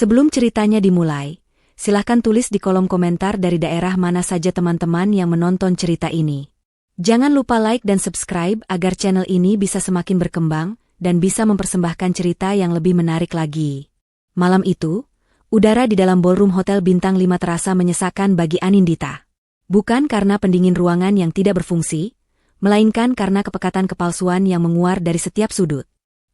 Sebelum ceritanya dimulai, silahkan tulis di kolom komentar dari daerah mana saja teman-teman yang menonton cerita ini. Jangan lupa like dan subscribe agar channel ini bisa semakin berkembang dan bisa mempersembahkan cerita yang lebih menarik lagi. Malam itu, udara di dalam ballroom hotel bintang 5 terasa menyesakan bagi Anindita. Bukan karena pendingin ruangan yang tidak berfungsi, melainkan karena kepekatan kepalsuan yang menguar dari setiap sudut.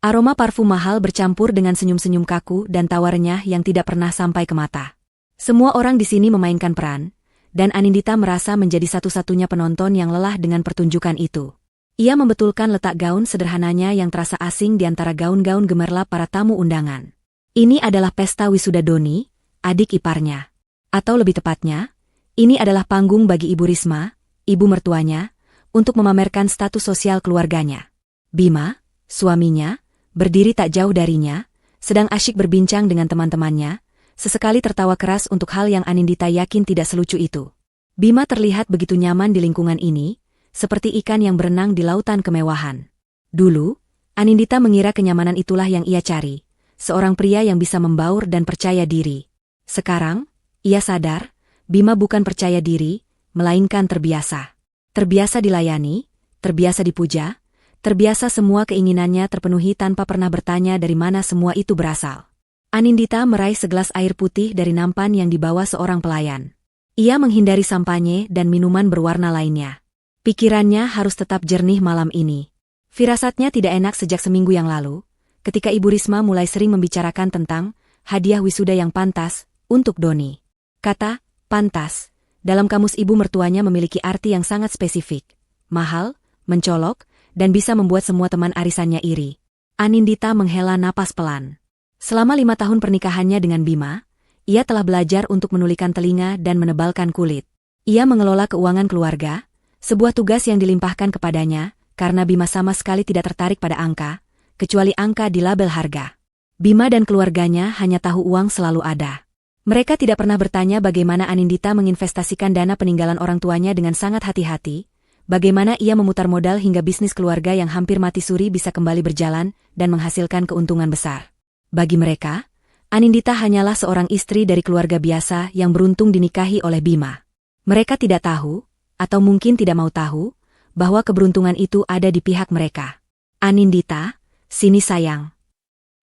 Aroma parfum mahal bercampur dengan senyum-senyum kaku dan tawa renyah yang tidak pernah sampai ke mata. Semua orang di sini memainkan peran, dan Anindita merasa menjadi satu-satunya penonton yang lelah dengan pertunjukan itu. Ia membetulkan letak gaun sederhananya yang terasa asing di antara gaun-gaun gemerlap para tamu undangan. Ini adalah pesta wisuda Doni, adik iparnya. Atau lebih tepatnya, ini adalah panggung bagi Ibu Risma, ibu mertuanya, untuk memamerkan status sosial keluarganya. Bima, suaminya, berdiri tak jauh darinya, sedang asyik berbincang dengan teman-temannya, sesekali tertawa keras untuk hal yang Anindita yakin tidak selucu itu. Bima terlihat begitu nyaman di lingkungan ini, seperti ikan yang berenang di lautan kemewahan. Dulu, Anindita mengira kenyamanan itulah yang ia cari, seorang pria yang bisa membaur dan percaya diri. Sekarang, ia sadar, Bima bukan percaya diri, melainkan terbiasa. Terbiasa dilayani, terbiasa dipuja, terbiasa semua keinginannya terpenuhi tanpa pernah bertanya dari mana semua itu berasal. Anindita meraih segelas air putih dari nampan yang dibawa seorang pelayan. Ia menghindari sampanye dan minuman berwarna lainnya. Pikirannya harus tetap jernih malam ini. Firasatnya tidak enak sejak seminggu yang lalu, ketika Ibu Risma mulai sering membicarakan tentang hadiah wisuda yang pantas untuk Doni. Kata pantas dalam kamus ibu mertuanya memiliki arti yang sangat spesifik, mahal, mencolok, dan bisa membuat semua teman arisannya iri. Anindita menghela napas pelan. Selama 5 tahun pernikahannya dengan Bima, ia telah belajar untuk menulikan telinga dan menebalkan kulit. Ia mengelola keuangan keluarga, sebuah tugas yang dilimpahkan kepadanya, karena Bima sama sekali tidak tertarik pada angka, kecuali angka di label harga. Bima dan keluarganya hanya tahu uang selalu ada. Mereka tidak pernah bertanya bagaimana Anindita menginvestasikan dana peninggalan orang tuanya dengan sangat hati-hati, bagaimana ia memutar modal hingga bisnis keluarga yang hampir mati suri bisa kembali berjalan dan menghasilkan keuntungan besar. Bagi mereka, Anindita hanyalah seorang istri dari keluarga biasa yang beruntung dinikahi oleh Bima. Mereka tidak tahu, atau mungkin tidak mau tahu, bahwa keberuntungan itu ada di pihak mereka. Anindita, sini sayang.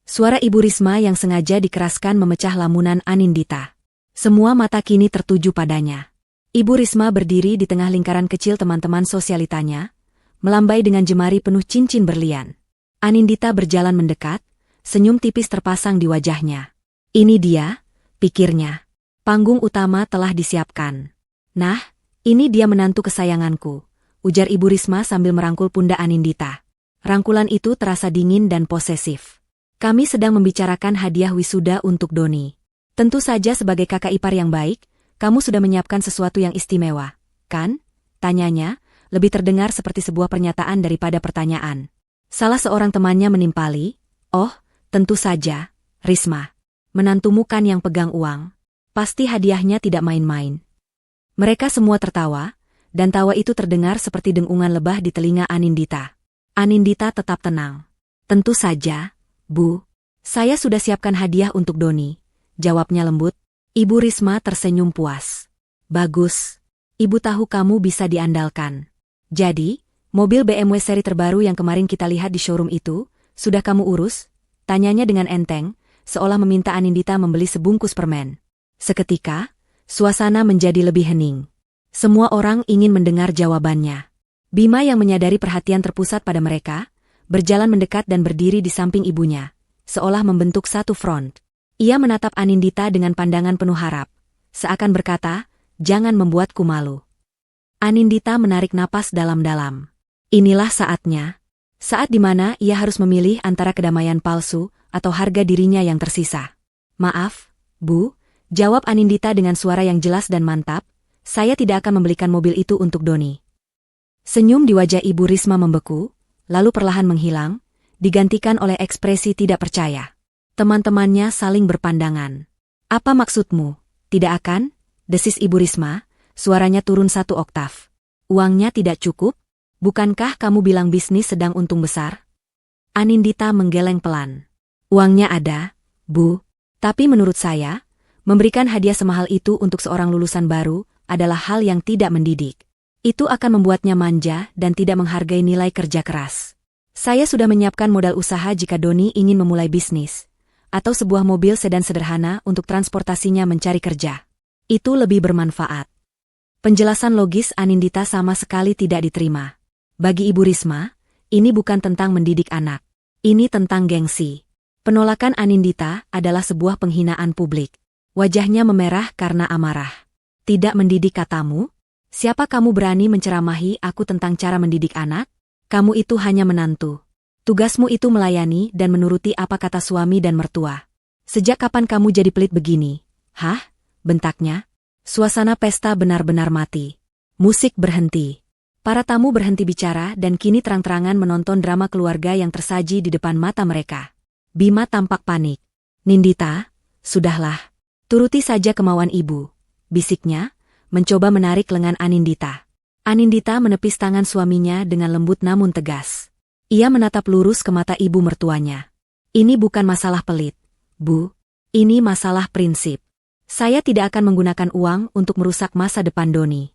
Suara Ibu Risma yang sengaja dikeraskan memecah lamunan Anindita. Semua mata kini tertuju padanya. Ibu Risma berdiri di tengah lingkaran kecil teman-teman sosialitanya, melambai dengan jemari penuh cincin berlian. Anindita berjalan mendekat, senyum tipis terpasang di wajahnya. Ini dia, pikirnya. Panggung utama telah disiapkan. Nah, ini dia menantu kesayanganku, ujar Ibu Risma sambil merangkul pundak Anindita. Rangkulan itu terasa dingin dan posesif. Kami sedang membicarakan hadiah wisuda untuk Doni. Tentu saja sebagai kakak ipar yang baik, kamu sudah menyiapkan sesuatu yang istimewa, kan? Tanyanya, lebih terdengar seperti sebuah pernyataan daripada pertanyaan. Salah seorang temannya menimpali, oh, tentu saja, Risma. Menantumu kan yang pegang uang. Pasti hadiahnya tidak main-main. Mereka semua tertawa, dan tawa itu terdengar seperti dengungan lebah di telinga Anindita. Anindita tetap tenang. Tentu saja, Bu. Saya sudah siapkan hadiah untuk Doni, jawabnya lembut. Ibu Risma tersenyum puas. Bagus. Ibu tahu kamu bisa diandalkan. Jadi, mobil BMW seri terbaru yang kemarin kita lihat di showroom itu, sudah kamu urus? Tanyanya dengan enteng, seolah meminta Anindita membeli sebungkus permen. Seketika, suasana menjadi lebih hening. Semua orang ingin mendengar jawabannya. Bima yang menyadari perhatian terpusat pada mereka, berjalan mendekat dan berdiri di samping ibunya, seolah membentuk satu front. Ia menatap Anindita dengan pandangan penuh harap, seakan berkata, jangan membuatku malu. Anindita menarik napas dalam-dalam. Inilah saatnya. Saat di mana ia harus memilih antara kedamaian palsu atau harga dirinya yang tersisa. Maaf, Bu, jawab Anindita dengan suara yang jelas dan mantap, saya tidak akan membelikan mobil itu untuk Doni. Senyum di wajah Ibu Risma membeku, lalu perlahan menghilang, digantikan oleh ekspresi tidak percaya. Teman-temannya saling berpandangan. Apa maksudmu? Tidak akan? Desis Ibu Risma, suaranya turun 1 oktav. Uangnya tidak cukup? Bukankah kamu bilang bisnis sedang untung besar? Anindita menggeleng pelan. Uangnya ada, Bu. Tapi menurut saya, memberikan hadiah semahal itu untuk seorang lulusan baru adalah hal yang tidak mendidik. Itu akan membuatnya manja dan tidak menghargai nilai kerja keras. Saya sudah menyiapkan modal usaha jika Doni ingin memulai bisnis, atau sebuah mobil sedan sederhana untuk transportasinya mencari kerja. Itu lebih bermanfaat. Penjelasan logis Anindita sama sekali tidak diterima. Bagi Ibu Risma, ini bukan tentang mendidik anak. Ini tentang gengsi. Penolakan Anindita adalah sebuah penghinaan publik. Wajahnya memerah karena amarah. Tidak mendidik katamu? Siapa kamu berani menceramahi aku tentang cara mendidik anak? Kamu itu hanya menantu. Tugasmu itu melayani dan menuruti apa kata suami dan mertua. Sejak kapan kamu jadi pelit begini? Hah? Bentaknya. Suasana pesta benar-benar mati. Musik berhenti. Para tamu berhenti bicara dan kini terang-terangan menonton drama keluarga yang tersaji di depan mata mereka. Bima tampak panik. Nindita, sudahlah. Turuti saja kemauan ibu, bisiknya, mencoba menarik lengan Anindita. Anindita menepis tangan suaminya dengan lembut namun tegas. Ia menatap lurus ke mata ibu mertuanya. Ini bukan masalah pelit, Bu. Ini masalah prinsip. Saya tidak akan menggunakan uang untuk merusak masa depan Doni.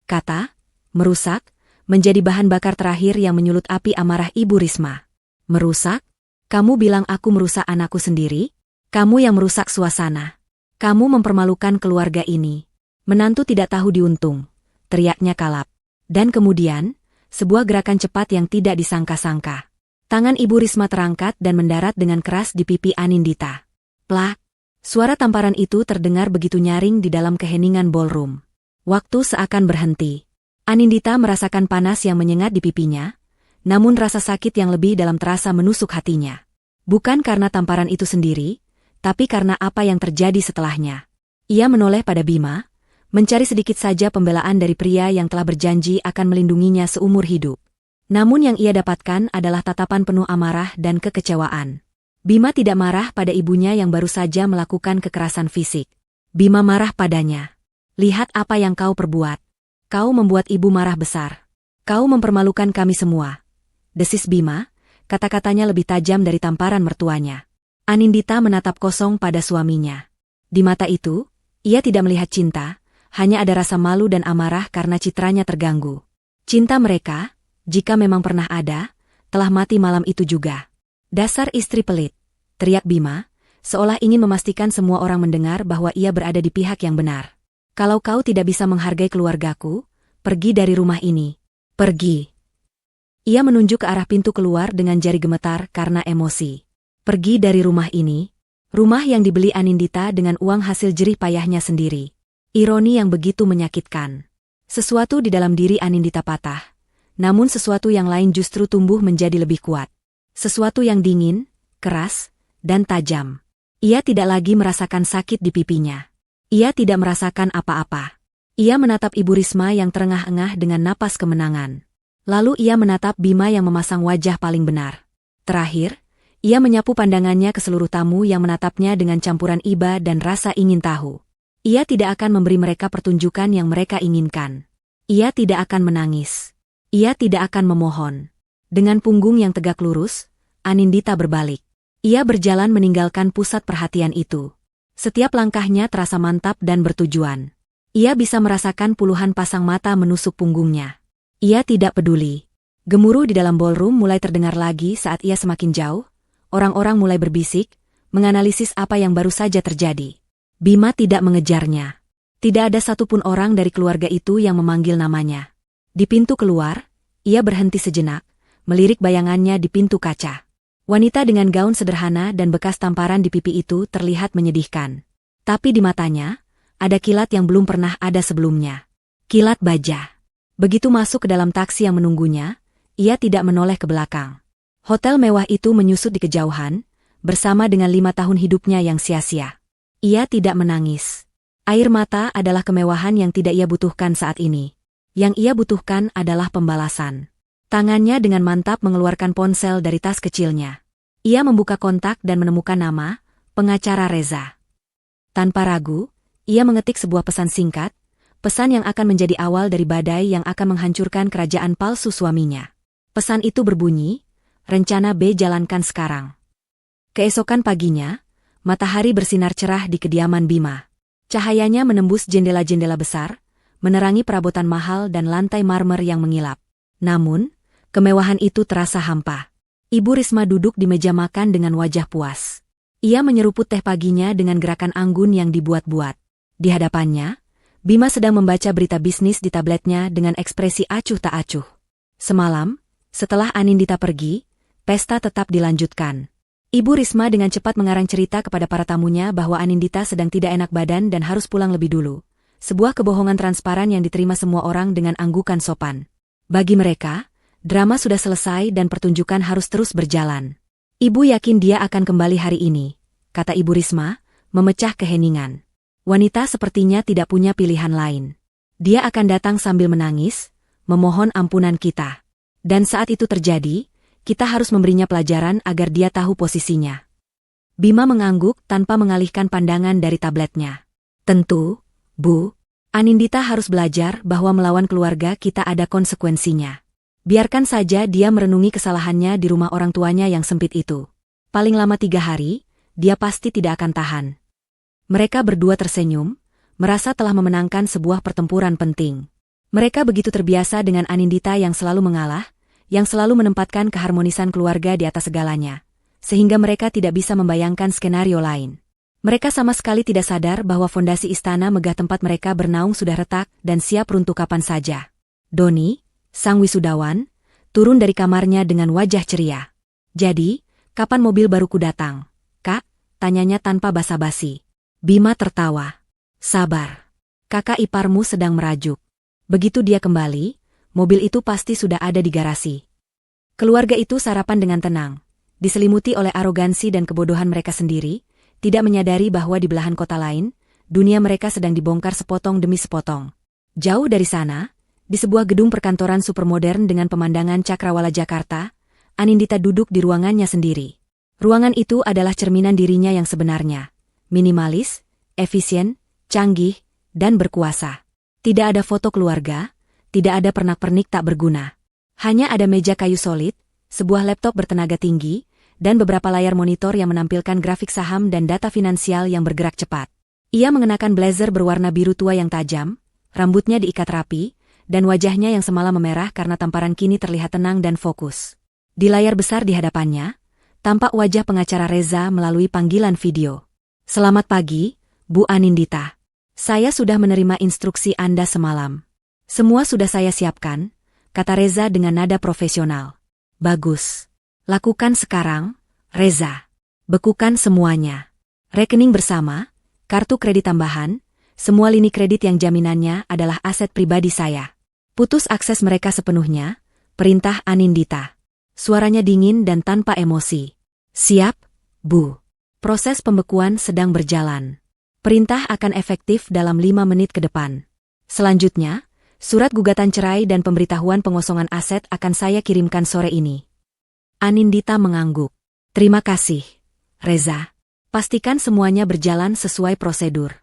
Kata, merusak, menjadi bahan bakar terakhir yang menyulut api amarah Ibu Risma. Merusak? Kamu bilang aku merusak anakku sendiri? Kamu yang merusak suasana. Kamu mempermalukan keluarga ini. Menantu tidak tahu diuntung, teriaknya kalap. Dan kemudian, sebuah gerakan cepat yang tidak disangka-sangka. Tangan Ibu Risma terangkat dan mendarat dengan keras di pipi Anindita. Plak! Suara tamparan itu terdengar begitu nyaring di dalam keheningan ballroom. Waktu seakan berhenti. Anindita merasakan panas yang menyengat di pipinya, namun rasa sakit yang lebih dalam terasa menusuk hatinya. Bukan karena tamparan itu sendiri, tapi karena apa yang terjadi setelahnya. Ia menoleh pada Bima, mencari sedikit saja pembelaan dari pria yang telah berjanji akan melindunginya seumur hidup. Namun yang ia dapatkan adalah tatapan penuh amarah dan kekecewaan. Bima tidak marah pada ibunya yang baru saja melakukan kekerasan fisik. Bima marah padanya. Lihat apa yang kau perbuat. Kau membuat ibu marah besar. Kau mempermalukan kami semua. Desis Bima, kata-katanya lebih tajam dari tamparan mertuanya. Anindita menatap kosong pada suaminya. Di mata itu, ia tidak melihat cinta, hanya ada rasa malu dan amarah karena citranya terganggu. Cinta mereka, jika memang pernah ada, telah mati malam itu juga. Dasar istri pelit, teriak Bima, seolah ingin memastikan semua orang mendengar bahwa ia berada di pihak yang benar. Kalau kau tidak bisa menghargai keluargaku, pergi dari rumah ini. Pergi. Ia menunjuk ke arah pintu keluar dengan jari gemetar karena emosi. Pergi dari rumah ini, rumah yang dibeli Anindita dengan uang hasil jerih payahnya sendiri. Ironi yang begitu menyakitkan. Sesuatu di dalam diri Anindita patah, namun sesuatu yang lain justru tumbuh menjadi lebih kuat. Sesuatu yang dingin, keras, dan tajam. Ia tidak lagi merasakan sakit di pipinya. Ia tidak merasakan apa-apa. Ia menatap Ibu Risma yang terengah-engah dengan napas kemenangan. Lalu ia menatap Bima yang memasang wajah paling benar. Terakhir, ia menyapu pandangannya ke seluruh tamu yang menatapnya dengan campuran iba dan rasa ingin tahu. Ia tidak akan memberi mereka pertunjukan yang mereka inginkan. Ia tidak akan menangis. Ia tidak akan memohon. Dengan punggung yang tegak lurus, Anindita berbalik. Ia berjalan meninggalkan pusat perhatian itu. Setiap langkahnya terasa mantap dan bertujuan. Ia bisa merasakan puluhan pasang mata menusuk punggungnya. Ia tidak peduli. Gemuruh di dalam ballroom mulai terdengar lagi saat ia semakin jauh. Orang-orang mulai berbisik, menganalisis apa yang baru saja terjadi. Bima tidak mengejarnya. Tidak ada satupun orang dari keluarga itu yang memanggil namanya. Di pintu keluar, ia berhenti sejenak, melirik bayangannya di pintu kaca. Wanita dengan gaun sederhana dan bekas tamparan di pipi itu terlihat menyedihkan. Tapi di matanya, ada kilat yang belum pernah ada sebelumnya. Kilat baja. Begitu masuk ke dalam taksi yang menunggunya, ia tidak menoleh ke belakang. Hotel mewah itu menyusut di kejauhan, bersama dengan 5 tahun hidupnya yang sia-sia. Ia tidak menangis. Air mata adalah kemewahan yang tidak ia butuhkan saat ini. Yang ia butuhkan adalah pembalasan. Tangannya dengan mantap mengeluarkan ponsel dari tas kecilnya. Ia membuka kontak dan menemukan nama, pengacara Reza. Tanpa ragu, ia mengetik sebuah pesan singkat, pesan yang akan menjadi awal dari badai yang akan menghancurkan kerajaan palsu suaminya. Pesan itu berbunyi, rencana B jalankan sekarang. Keesokan paginya, Matahari bersinar cerah di kediaman Bima. Cahayanya menembus jendela-jendela besar, menerangi perabotan mahal dan lantai marmer yang mengilap. Namun, kemewahan itu terasa hampa. Ibu Risma duduk di meja makan dengan wajah puas. Ia menyeruput teh paginya dengan gerakan anggun yang dibuat-buat. Di hadapannya, Bima sedang membaca berita bisnis di tabletnya dengan ekspresi acuh tak acuh. Semalam, setelah Anindita pergi, pesta tetap dilanjutkan. Ibu Risma dengan cepat mengarang cerita kepada para tamunya bahwa Anindita sedang tidak enak badan dan harus pulang lebih dulu. Sebuah kebohongan transparan yang diterima semua orang dengan anggukan sopan. Bagi mereka, drama sudah selesai dan pertunjukan harus terus berjalan. Ibu yakin dia akan kembali hari ini, kata Ibu Risma, memecah keheningan. Wanita sepertinya tidak punya pilihan lain. Dia akan datang sambil menangis, memohon ampunan kita. Dan saat itu terjadi, kita harus memberinya pelajaran agar dia tahu posisinya. Bima mengangguk tanpa mengalihkan pandangan dari tabletnya. Tentu, Bu, Anindita harus belajar bahwa melawan keluarga kita ada konsekuensinya. Biarkan saja dia merenungi kesalahannya di rumah orang tuanya yang sempit itu. Paling lama 3 hari, dia pasti tidak akan tahan. Mereka berdua tersenyum, merasa telah memenangkan sebuah pertempuran penting. Mereka begitu terbiasa dengan Anindita yang selalu mengalah, yang selalu menempatkan keharmonisan keluarga di atas segalanya, sehingga mereka tidak bisa membayangkan skenario lain. Mereka sama sekali tidak sadar bahwa fondasi istana megah tempat mereka bernaung sudah retak dan siap runtuh kapan saja. Doni, sang wisudawan, turun dari kamarnya dengan wajah ceria. Jadi, kapan mobil baruku datang? Kak, tanyanya tanpa basa-basi. Bima tertawa. Sabar. Kakak iparmu sedang merajuk. Begitu dia kembali, mobil itu pasti sudah ada di garasi. Keluarga itu sarapan dengan tenang, diselimuti oleh arogansi dan kebodohan mereka sendiri, tidak menyadari bahwa di belahan kota lain, dunia mereka sedang dibongkar sepotong demi sepotong. Jauh dari sana, di sebuah gedung perkantoran supermodern dengan pemandangan cakrawala Jakarta, Anindita duduk di ruangannya sendiri. Ruangan itu adalah cerminan dirinya yang sebenarnya. Minimalis, efisien, canggih, dan berkuasa. Tidak ada foto keluarga, tidak ada pernak-pernik tak berguna. Hanya ada meja kayu solid, sebuah laptop bertenaga tinggi, dan beberapa layar monitor yang menampilkan grafik saham dan data finansial yang bergerak cepat. Ia mengenakan blazer berwarna biru tua yang tajam, rambutnya diikat rapi, dan wajahnya yang semalam memerah karena tamparan kini terlihat tenang dan fokus. Di layar besar di hadapannya, tampak wajah pengacara Reza melalui panggilan video. Selamat pagi, Bu Anindita. Saya sudah menerima instruksi Anda semalam. Semua sudah saya siapkan, kata Reza dengan nada profesional. Bagus. Lakukan sekarang, Reza. Bekukan semuanya. Rekening bersama, kartu kredit tambahan, semua lini kredit yang jaminannya adalah aset pribadi saya. Putus akses mereka sepenuhnya, perintah Anindita. Suaranya dingin dan tanpa emosi. Siap, Bu. Proses pembekuan sedang berjalan. Perintah akan efektif dalam 5 menit ke depan. Selanjutnya, surat gugatan cerai dan pemberitahuan pengosongan aset akan saya kirimkan sore ini. Anindita mengangguk. Terima kasih, Reza. Pastikan semuanya berjalan sesuai prosedur.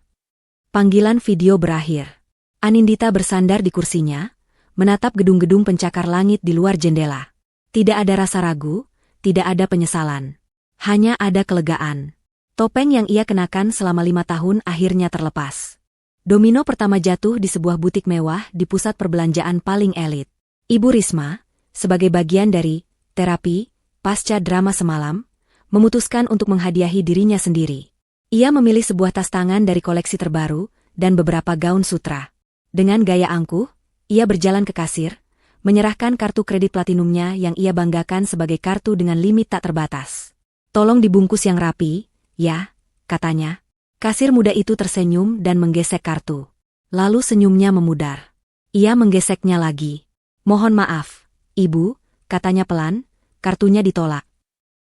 Panggilan video berakhir. Anindita bersandar di kursinya, menatap gedung-gedung pencakar langit di luar jendela. Tidak ada rasa ragu, tidak ada penyesalan. Hanya ada kelegaan. Topeng yang ia kenakan selama 5 tahun akhirnya terlepas. Domino pertama jatuh di sebuah butik mewah di pusat perbelanjaan paling elit. Ibu Risma, sebagai bagian dari terapi pasca drama semalam, memutuskan untuk menghadiahi dirinya sendiri. Ia memilih sebuah tas tangan dari koleksi terbaru dan beberapa gaun sutra. Dengan gaya angkuh, ia berjalan ke kasir, menyerahkan kartu kredit platinumnya yang ia banggakan sebagai kartu dengan limit tak terbatas. Tolong dibungkus yang rapi, ya, katanya. Kasir muda itu tersenyum dan menggesek kartu. Lalu senyumnya memudar. Ia menggeseknya lagi. Mohon maaf, Ibu, katanya pelan, kartunya ditolak.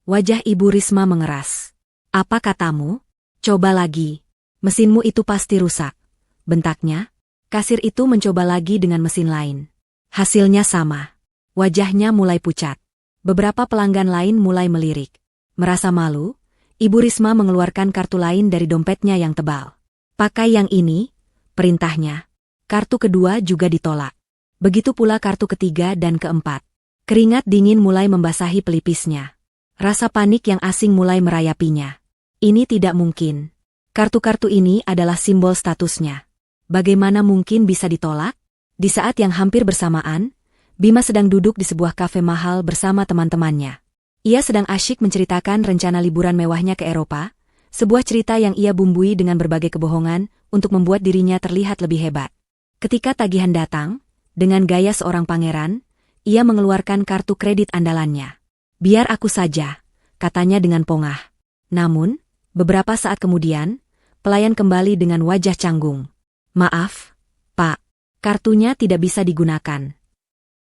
Wajah Ibu Risma mengeras. Apa katamu? Coba lagi. Mesinmu itu pasti rusak. Bentaknya. Kasir itu mencoba lagi dengan mesin lain. Hasilnya sama. Wajahnya mulai pucat. Beberapa pelanggan lain mulai melirik. Merasa malu, Ibu Risma mengeluarkan kartu lain dari dompetnya yang tebal. Pakai yang ini, perintahnya. Kartu kedua juga ditolak. Begitu pula kartu ketiga dan keempat. Keringat dingin mulai membasahi pelipisnya. Rasa panik yang asing mulai merayapinya. Ini tidak mungkin. Kartu-kartu ini adalah simbol statusnya. Bagaimana mungkin bisa ditolak? Di saat yang hampir bersamaan, Bima sedang duduk di sebuah kafe mahal bersama teman-temannya. Ia sedang asyik menceritakan rencana liburan mewahnya ke Eropa, sebuah cerita yang ia bumbui dengan berbagai kebohongan untuk membuat dirinya terlihat lebih hebat. Ketika tagihan datang, dengan gaya seorang pangeran, ia mengeluarkan kartu kredit andalannya. "Biar aku saja," katanya dengan pongah. Namun, beberapa saat kemudian, pelayan kembali dengan wajah canggung. "Maaf, Pak, kartunya tidak bisa digunakan."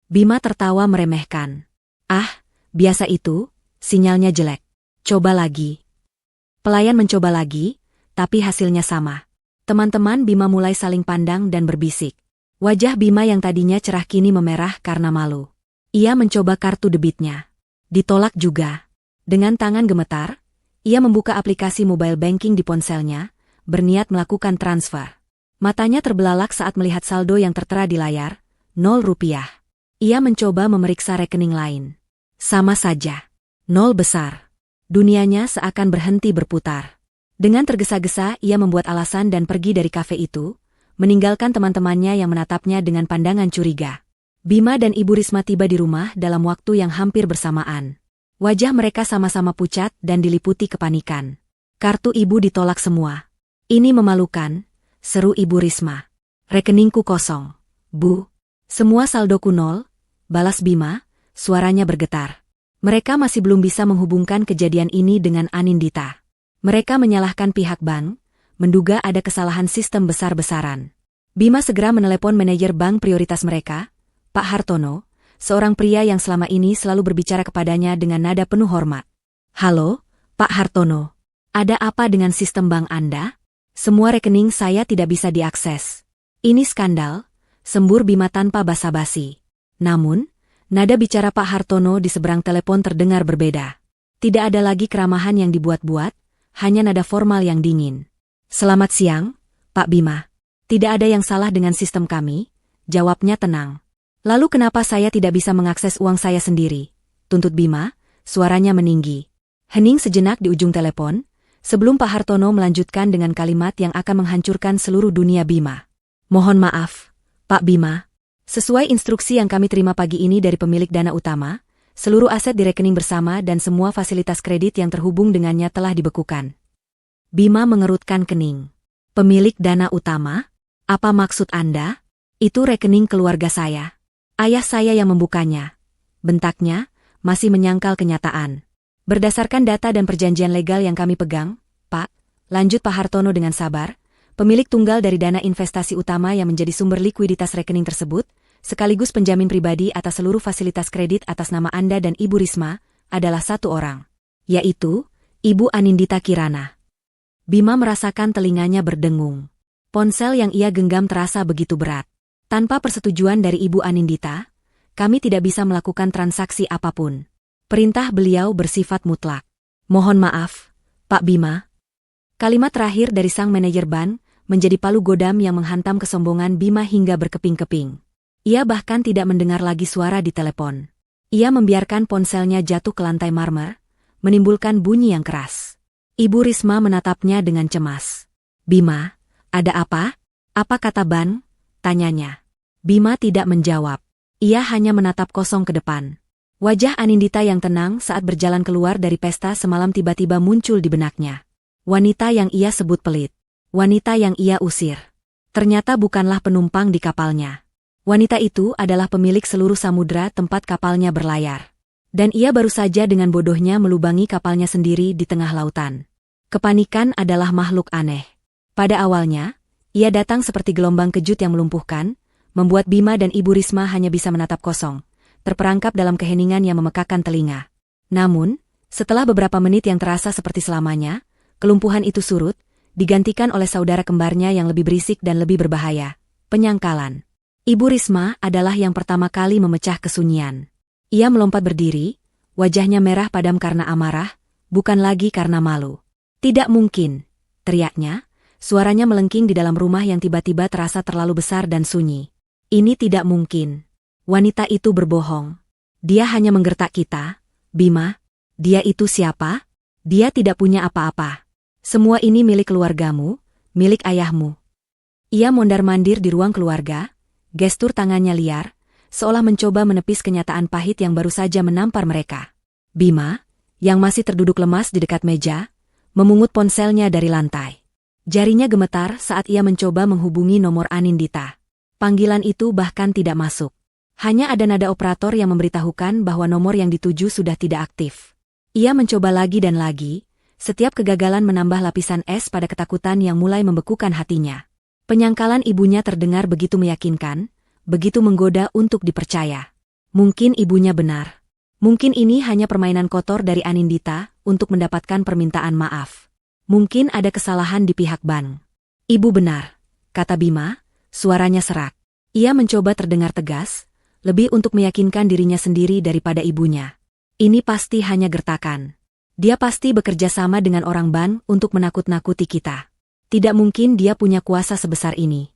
Bima tertawa meremehkan. "Ah, biasa itu, sinyalnya jelek. Coba lagi." Pelayan mencoba lagi, tapi hasilnya sama. Teman-teman Bima mulai saling pandang dan berbisik. Wajah Bima yang tadinya cerah kini memerah karena malu. Ia mencoba kartu debitnya. Ditolak juga. Dengan tangan gemetar, ia membuka aplikasi mobile banking di ponselnya, berniat melakukan transfer. Matanya terbelalak saat melihat saldo yang tertera di layar, 0 rupiah. Ia mencoba memeriksa rekening lain. Sama saja. 0 besar. Dunianya seakan berhenti berputar. Dengan tergesa-gesa ia membuat alasan dan pergi dari kafe itu, meninggalkan teman-temannya yang menatapnya dengan pandangan curiga. Bima dan Ibu Risma tiba di rumah dalam waktu yang hampir bersamaan. Wajah mereka sama-sama pucat dan diliputi kepanikan. "Kartu ibu ditolak semua. Ini memalukan," seru Ibu Risma. "Rekeningku kosong, Bu. Semua saldoku 0, balas Bima, suaranya bergetar. Mereka masih belum bisa menghubungkan kejadian ini dengan Anindita. Mereka menyalahkan pihak bank, menduga ada kesalahan sistem besar-besaran. Bima segera menelepon manajer bank prioritas mereka, Pak Hartono, seorang pria yang selama ini selalu berbicara kepadanya dengan nada penuh hormat. "Halo, Pak Hartono. Ada apa dengan sistem bank Anda? Semua rekening saya tidak bisa diakses." "Ini skandal," sembur Bima tanpa basa-basi. Namun, nada bicara Pak Hartono di seberang telepon terdengar berbeda. Tidak ada lagi keramahan yang dibuat-buat, hanya nada formal yang dingin. "Selamat siang, Pak Bima. Tidak ada yang salah dengan sistem kami," jawabnya tenang. "Lalu kenapa saya tidak bisa mengakses uang saya sendiri?" tuntut Bima, suaranya meninggi. Hening sejenak di ujung telepon, sebelum Pak Hartono melanjutkan dengan kalimat yang akan menghancurkan seluruh dunia Bima. "Mohon maaf, Pak Bima. Sesuai instruksi yang kami terima pagi ini dari pemilik dana utama, seluruh aset di rekening bersama dan semua fasilitas kredit yang terhubung dengannya telah dibekukan." Bima mengerutkan kening. "Pemilik dana utama? Apa maksud Anda?" "Itu rekening keluarga saya. Ayah saya yang membukanya," bentaknya, masih menyangkal kenyataan. "Berdasarkan data dan perjanjian legal yang kami pegang, Pak," lanjut Pak Hartono dengan sabar, "pemilik tunggal dari dana investasi utama yang menjadi sumber likuiditas rekening tersebut, sekaligus penjamin pribadi atas seluruh fasilitas kredit atas nama Anda dan Ibu Risma, adalah satu orang, yaitu Ibu Anindita Kirana." Bima merasakan telinganya berdengung. Ponsel yang ia genggam terasa begitu berat. "Tanpa persetujuan dari Ibu Anindita, kami tidak bisa melakukan transaksi apapun. Perintah beliau bersifat mutlak." "Mohon maaf, Pak Bima." Kalimat terakhir dari sang manajer bank menjadi palu godam yang menghantam kesombongan Bima hingga berkeping-keping. Ia bahkan tidak mendengar lagi suara di telepon. Ia membiarkan ponselnya jatuh ke lantai marmer, menimbulkan bunyi yang keras. Ibu Risma menatapnya dengan cemas. "Bima, ada apa? Apa kata Ban?" tanyanya. Bima tidak menjawab. Ia hanya menatap kosong ke depan. Wajah Anindita yang tenang saat berjalan keluar dari pesta semalam tiba-tiba muncul di benaknya. Wanita yang ia sebut pelit. Wanita yang ia usir. Ternyata bukanlah penumpang di kapalnya. Wanita itu adalah pemilik seluruh samudra tempat kapalnya berlayar. Dan ia baru saja dengan bodohnya melubangi kapalnya sendiri di tengah lautan. Kepanikan adalah makhluk aneh. Pada awalnya, ia datang seperti gelombang kejut yang melumpuhkan, membuat Bima dan Ibu Risma hanya bisa menatap kosong, terperangkap dalam keheningan yang memekakan telinga. Namun, setelah beberapa menit yang terasa seperti selamanya, kelumpuhan itu surut, digantikan oleh saudara kembarnya yang lebih berisik dan lebih berbahaya, penyangkalan. Ibu Risma adalah yang pertama kali memecah kesunyian. Ia melompat berdiri, wajahnya merah padam karena amarah, bukan lagi karena malu. "Tidak mungkin," teriaknya. Suaranya melengking di dalam rumah yang tiba-tiba terasa terlalu besar dan sunyi. "Ini tidak mungkin. Wanita itu berbohong. Dia hanya menggertak kita. Bima, dia itu siapa? Dia tidak punya apa-apa." Semua ini milik keluargamu, milik ayahmu. Ia mondar-mandir di ruang keluarga, gestur tangannya liar, seolah mencoba menepis kenyataan pahit yang baru saja menampar mereka. Bima, yang masih terduduk lemas di dekat meja, memungut ponselnya dari lantai. Jarinya gemetar saat ia mencoba menghubungi nomor Anindita. Panggilan itu bahkan tidak masuk. Hanya ada nada operator yang memberitahukan bahwa nomor yang dituju sudah tidak aktif. Ia mencoba lagi dan lagi, setiap kegagalan menambah lapisan es pada ketakutan yang mulai membekukan hatinya. Penyangkalan ibunya terdengar begitu meyakinkan, begitu menggoda untuk dipercaya. Mungkin ibunya benar. Mungkin ini hanya permainan kotor dari Anindita untuk mendapatkan permintaan maaf. Mungkin ada kesalahan di pihak bank. Ibu benar, kata Bima, suaranya serak. Ia mencoba terdengar tegas, lebih untuk meyakinkan dirinya sendiri daripada ibunya. Ini pasti hanya gertakan. Dia pasti bekerja sama dengan orang bank untuk menakut-nakuti kita. Tidak mungkin dia punya kuasa sebesar ini.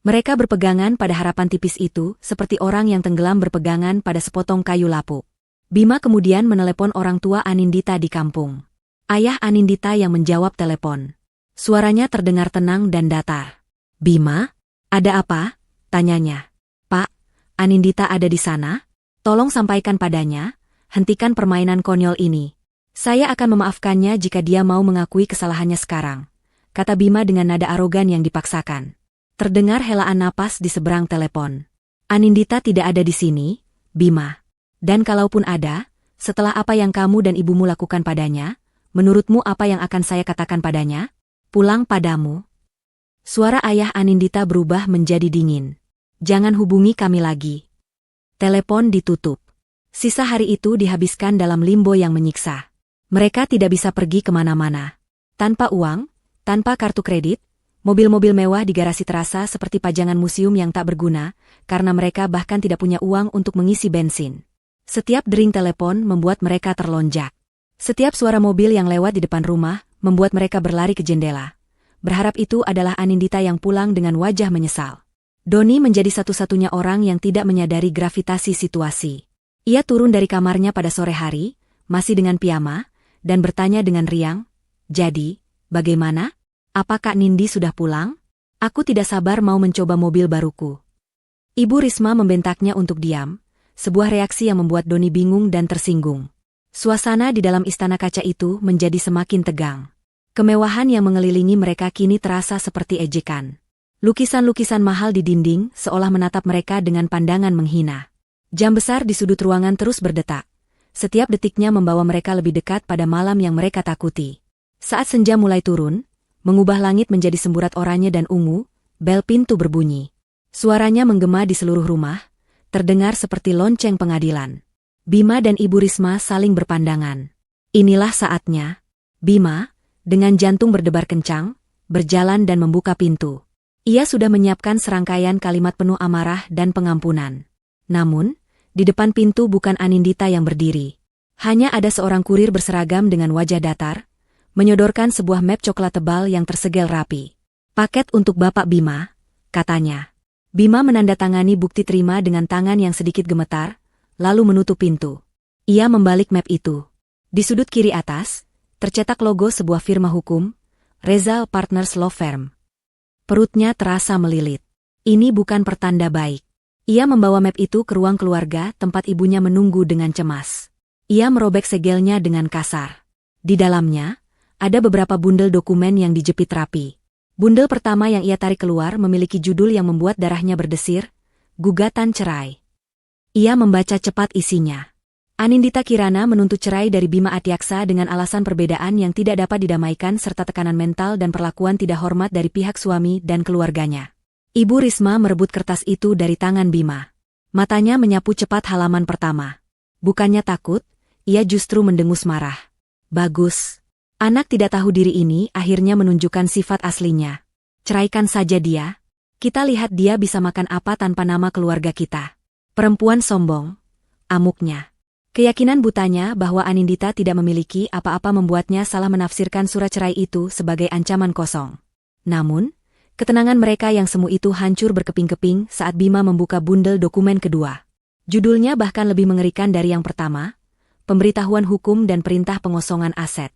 Mereka berpegangan pada harapan tipis itu seperti orang yang tenggelam berpegangan pada sepotong kayu lapuk. Bima kemudian menelepon orang tua Anindita di kampung. Ayah Anindita yang menjawab telepon. Suaranya terdengar tenang dan datar. Bima, ada apa? Tanyanya. Pak, Anindita ada di sana? Tolong sampaikan padanya, hentikan permainan konyol ini. Saya akan memaafkannya jika dia mau mengakui kesalahannya sekarang, kata Bima dengan nada arogan yang dipaksakan. Terdengar helaan napas di seberang telepon. Anindita tidak ada di sini, Bima. Dan kalaupun ada, setelah apa yang kamu dan ibumu lakukan padanya, menurutmu apa yang akan saya katakan padanya? Pulang padamu. Suara ayah Anindita berubah menjadi dingin. Jangan hubungi kami lagi. Telepon ditutup. Sisa hari itu dihabiskan dalam limbo yang menyiksa. Mereka tidak bisa pergi kemana-mana. Tanpa uang, tanpa kartu kredit, mobil-mobil mewah di garasi terasa seperti pajangan museum yang tak berguna, karena mereka bahkan tidak punya uang untuk mengisi bensin. Setiap dering telepon membuat mereka terlonjak. Setiap suara mobil yang lewat di depan rumah membuat mereka berlari ke jendela. Berharap itu adalah Anindita yang pulang dengan wajah menyesal. Doni menjadi satu-satunya orang yang tidak menyadari gravitasi situasi. Ia turun dari kamarnya pada sore hari, masih dengan piyama, dan bertanya dengan riang, "Jadi, bagaimana? Apa Kak Nindi sudah pulang? Aku tidak sabar mau mencoba mobil baruku." Ibu Risma membentaknya untuk diam, sebuah reaksi yang membuat Doni bingung dan tersinggung. Suasana di dalam istana kaca itu menjadi semakin tegang. Kemewahan yang mengelilingi mereka kini terasa seperti ejekan. Lukisan-lukisan mahal di dinding seolah menatap mereka dengan pandangan menghina. Jam besar di sudut ruangan terus berdetak. Setiap detiknya membawa mereka lebih dekat pada malam yang mereka takuti. Saat senja mulai turun, mengubah langit menjadi semburat oranye dan ungu, bel pintu berbunyi. Suaranya menggema di seluruh rumah, terdengar seperti lonceng pengadilan. Bima dan Ibu Risma saling berpandangan. Inilah saatnya. Bima, dengan jantung berdebar kencang, berjalan dan membuka pintu. Ia sudah menyiapkan serangkaian kalimat penuh amarah dan pengampunan. Namun, di depan pintu bukan Anindita yang berdiri. Hanya ada seorang kurir berseragam dengan wajah datar, menyodorkan sebuah map coklat tebal yang tersegel rapi. "Paket untuk Bapak Bima," katanya. Bima menandatangani bukti terima dengan tangan yang sedikit gemetar, lalu menutup pintu. Ia membalik map itu. Di sudut kiri atas, tercetak logo sebuah firma hukum, Rezal Partners Law Firm. Perutnya terasa melilit. Ini bukan pertanda baik. Ia membawa map itu ke ruang keluarga tempat ibunya menunggu dengan cemas. Ia merobek segelnya dengan kasar. Di dalamnya, ada beberapa bundel dokumen yang dijepit rapi. Bundel pertama yang ia tarik keluar memiliki judul yang membuat darahnya berdesir, "Gugatan Cerai." Ia membaca cepat isinya. Anindita Kirana menuntut cerai dari Bima Atyaksa dengan alasan perbedaan yang tidak dapat didamaikan serta tekanan mental dan perlakuan tidak hormat dari pihak suami dan keluarganya. Ibu Risma merebut kertas itu dari tangan Bima. Matanya menyapu cepat halaman pertama. Bukannya takut, ia justru mendengus marah. Bagus. Anak tidak tahu diri ini akhirnya menunjukkan sifat aslinya. Ceraikan saja dia. Kita lihat dia bisa makan apa tanpa nama keluarga kita. Perempuan sombong. Amuknya. Keyakinan butanya bahwa Anindita tidak memiliki apa-apa membuatnya salah menafsirkan surat cerai itu sebagai ancaman kosong. Namun, ketenangan mereka yang semu itu hancur berkeping-keping saat Bima membuka bundel dokumen kedua. Judulnya bahkan lebih mengerikan dari yang pertama, Pemberitahuan Hukum dan Perintah Pengosongan Aset.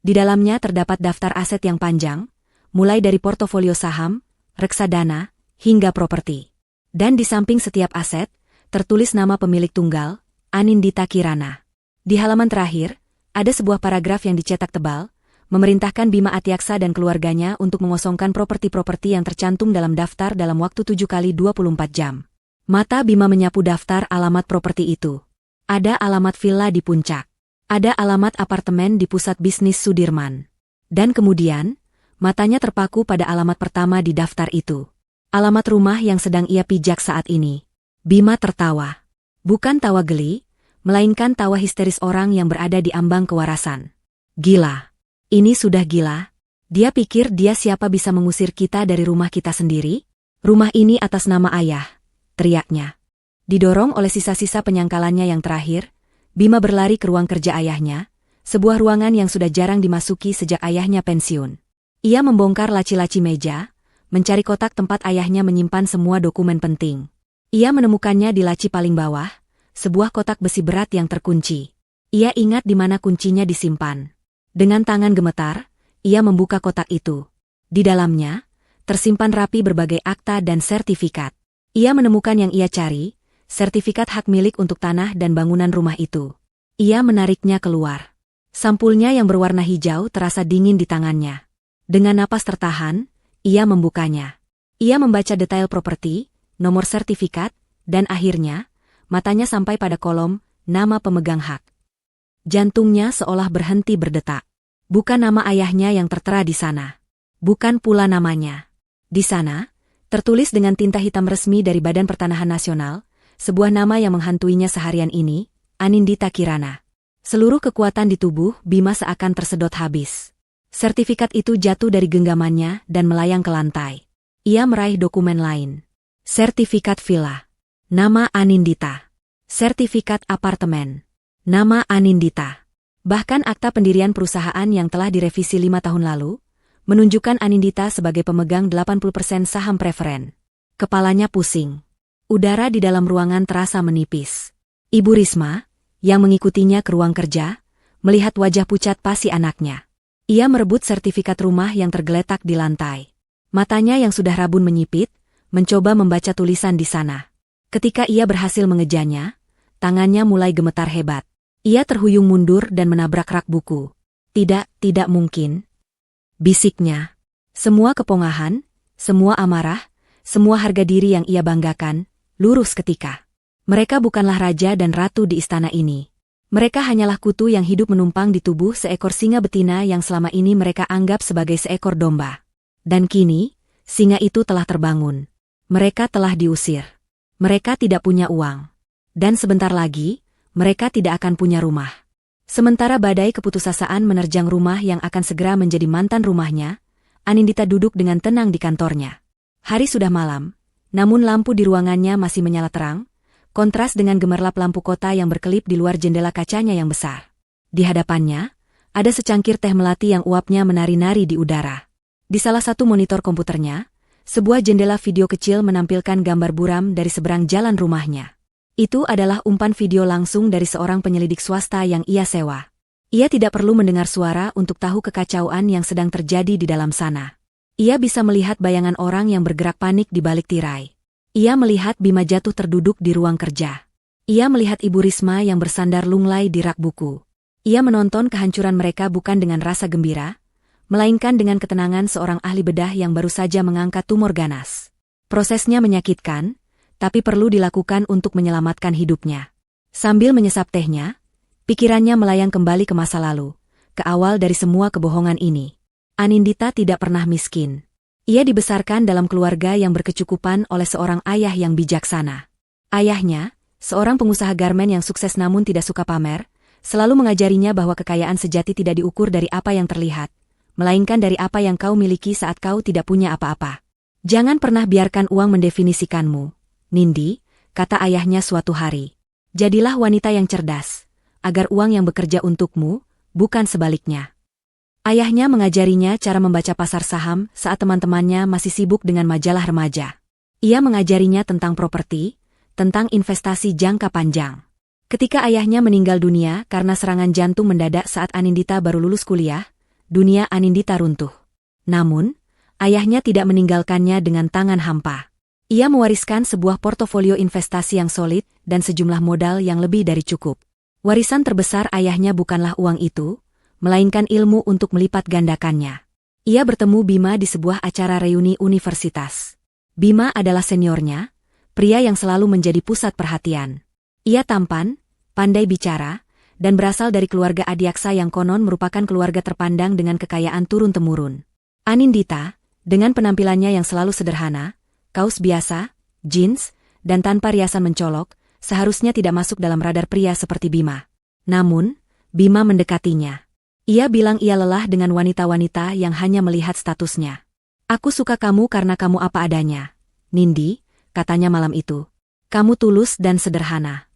Di dalamnya terdapat daftar aset yang panjang, mulai dari portofolio saham, reksadana, hingga properti. Dan di samping setiap aset, tertulis nama pemilik tunggal, Anindita Kirana. Di halaman terakhir, ada sebuah paragraf yang dicetak tebal, memerintahkan Bima Atiaksa dan keluarganya untuk mengosongkan properti-properti yang tercantum dalam daftar dalam waktu 7 kali 24 jam. Mata Bima menyapu daftar alamat properti itu. Ada alamat villa di Puncak. Ada alamat apartemen di pusat bisnis Sudirman. Dan kemudian, matanya terpaku pada alamat pertama di daftar itu. Alamat rumah yang sedang ia pijak saat ini. Bima tertawa. Bukan tawa geli, melainkan tawa histeris orang yang berada di ambang kewarasan. Gila. Ini sudah gila. Dia pikir dia siapa bisa mengusir kita dari rumah kita sendiri? Rumah ini atas nama ayah, teriaknya. Didorong oleh sisa-sisa penyangkalannya yang terakhir, Bima berlari ke ruang kerja ayahnya, sebuah ruangan yang sudah jarang dimasuki sejak ayahnya pensiun. Ia membongkar laci-laci meja, mencari kotak tempat ayahnya menyimpan semua dokumen penting. Ia menemukannya di laci paling bawah, sebuah kotak besi berat yang terkunci. Ia ingat di mana kuncinya disimpan. Dengan tangan gemetar, ia membuka kotak itu. Di dalamnya, tersimpan rapi berbagai akta dan sertifikat. Ia menemukan yang ia cari, sertifikat hak milik untuk tanah dan bangunan rumah itu. Ia menariknya keluar. Sampulnya yang berwarna hijau terasa dingin di tangannya. Dengan napas tertahan, ia membukanya. Ia membaca detail properti, nomor sertifikat, dan akhirnya, matanya sampai pada kolom, nama pemegang hak. Jantungnya seolah berhenti berdetak. Bukan nama ayahnya yang tertera di sana. Bukan pula namanya. Di sana, tertulis dengan tinta hitam resmi dari Badan Pertanahan Nasional, sebuah nama yang menghantuinya seharian ini, Anindita Kirana. Seluruh kekuatan di tubuh Bima seakan tersedot habis. Sertifikat itu jatuh dari genggamannya dan melayang ke lantai. Ia meraih dokumen lain. Sertifikat villa. Nama Anindita. Sertifikat apartemen. Nama Anindita. Bahkan akta pendirian perusahaan yang telah direvisi 5 tahun lalu, menunjukkan Anindita sebagai pemegang 80% saham preferen. Kepalanya pusing. Udara di dalam ruangan terasa menipis. Ibu Risma, yang mengikutinya ke ruang kerja, melihat wajah pucat pasi anaknya. Ia merebut sertifikat rumah yang tergeletak di lantai. Matanya yang sudah rabun menyipit, mencoba membaca tulisan di sana. Ketika ia berhasil mengejanya, tangannya mulai gemetar hebat. Ia terhuyung mundur dan menabrak rak buku. Tidak mungkin. Bisiknya. Semua kepongahan, semua amarah, semua harga diri yang ia banggakan, lurus ketika. Mereka bukanlah raja dan ratu di istana ini. Mereka hanyalah kutu yang hidup menumpang di tubuh seekor singa betina yang selama ini mereka anggap sebagai seekor domba. Dan kini, singa itu telah terbangun. Mereka telah diusir. Mereka tidak punya uang. Dan sebentar lagi, mereka tidak akan punya rumah. Sementara badai keputusasaan menerjang rumah yang akan segera menjadi mantan rumahnya, Anindita duduk dengan tenang di kantornya. Hari sudah malam. Namun lampu di ruangannya masih menyala terang, kontras dengan gemerlap lampu kota yang berkelip di luar jendela kacanya yang besar. Di hadapannya, ada secangkir teh melati yang uapnya menari-nari di udara. Di salah satu monitor komputernya, sebuah jendela video kecil menampilkan gambar buram dari seberang jalan rumahnya. Itu adalah umpan video langsung dari seorang penyelidik swasta yang ia sewa. Ia tidak perlu mendengar suara untuk tahu kekacauan yang sedang terjadi di dalam sana. Ia bisa melihat bayangan orang yang bergerak panik di balik tirai. Ia melihat Bima jatuh terduduk di ruang kerja. Ia melihat Ibu Risma yang bersandar lunglai di rak buku. Ia menonton kehancuran mereka bukan dengan rasa gembira, melainkan dengan ketenangan seorang ahli bedah yang baru saja mengangkat tumor ganas. Prosesnya menyakitkan, tapi perlu dilakukan untuk menyelamatkan hidupnya. Sambil menyesap tehnya, pikirannya melayang kembali ke masa lalu, ke awal dari semua kebohongan ini. Anindita tidak pernah miskin. Ia dibesarkan dalam keluarga yang berkecukupan oleh seorang ayah yang bijaksana. Ayahnya, seorang pengusaha garmen yang sukses namun tidak suka pamer, selalu mengajarinya bahwa kekayaan sejati tidak diukur dari apa yang terlihat, melainkan dari apa yang kau miliki saat kau tidak punya apa-apa. Jangan pernah biarkan uang mendefinisikanmu, Nindi, kata ayahnya suatu hari. Jadilah wanita yang cerdas, agar uang yang bekerja untukmu, bukan sebaliknya. Ayahnya mengajarinya cara membaca pasar saham saat teman-temannya masih sibuk dengan majalah remaja. Ia mengajarinya tentang properti, tentang investasi jangka panjang. Ketika ayahnya meninggal dunia karena serangan jantung mendadak saat Anindita baru lulus kuliah, dunia Anindita runtuh. Namun, ayahnya tidak meninggalkannya dengan tangan hampa. Ia mewariskan sebuah portofolio investasi yang solid dan sejumlah modal yang lebih dari cukup. Warisan terbesar ayahnya bukanlah uang itu, melainkan ilmu untuk melipat gandakannya. Ia bertemu Bima di sebuah acara reuni universitas. Bima adalah seniornya, pria yang selalu menjadi pusat perhatian. Ia tampan, pandai bicara, dan berasal dari keluarga adiaksa yang konon merupakan keluarga terpandang dengan kekayaan turun-temurun. Anindita, dengan penampilannya yang selalu sederhana, kaos biasa, jeans, dan tanpa riasan mencolok, seharusnya tidak masuk dalam radar pria seperti Bima. Namun, Bima mendekatinya. Ia bilang ia lelah dengan wanita-wanita yang hanya melihat statusnya. "Aku suka kamu karena kamu apa adanya, Nindi," katanya malam itu. "Kamu tulus dan sederhana."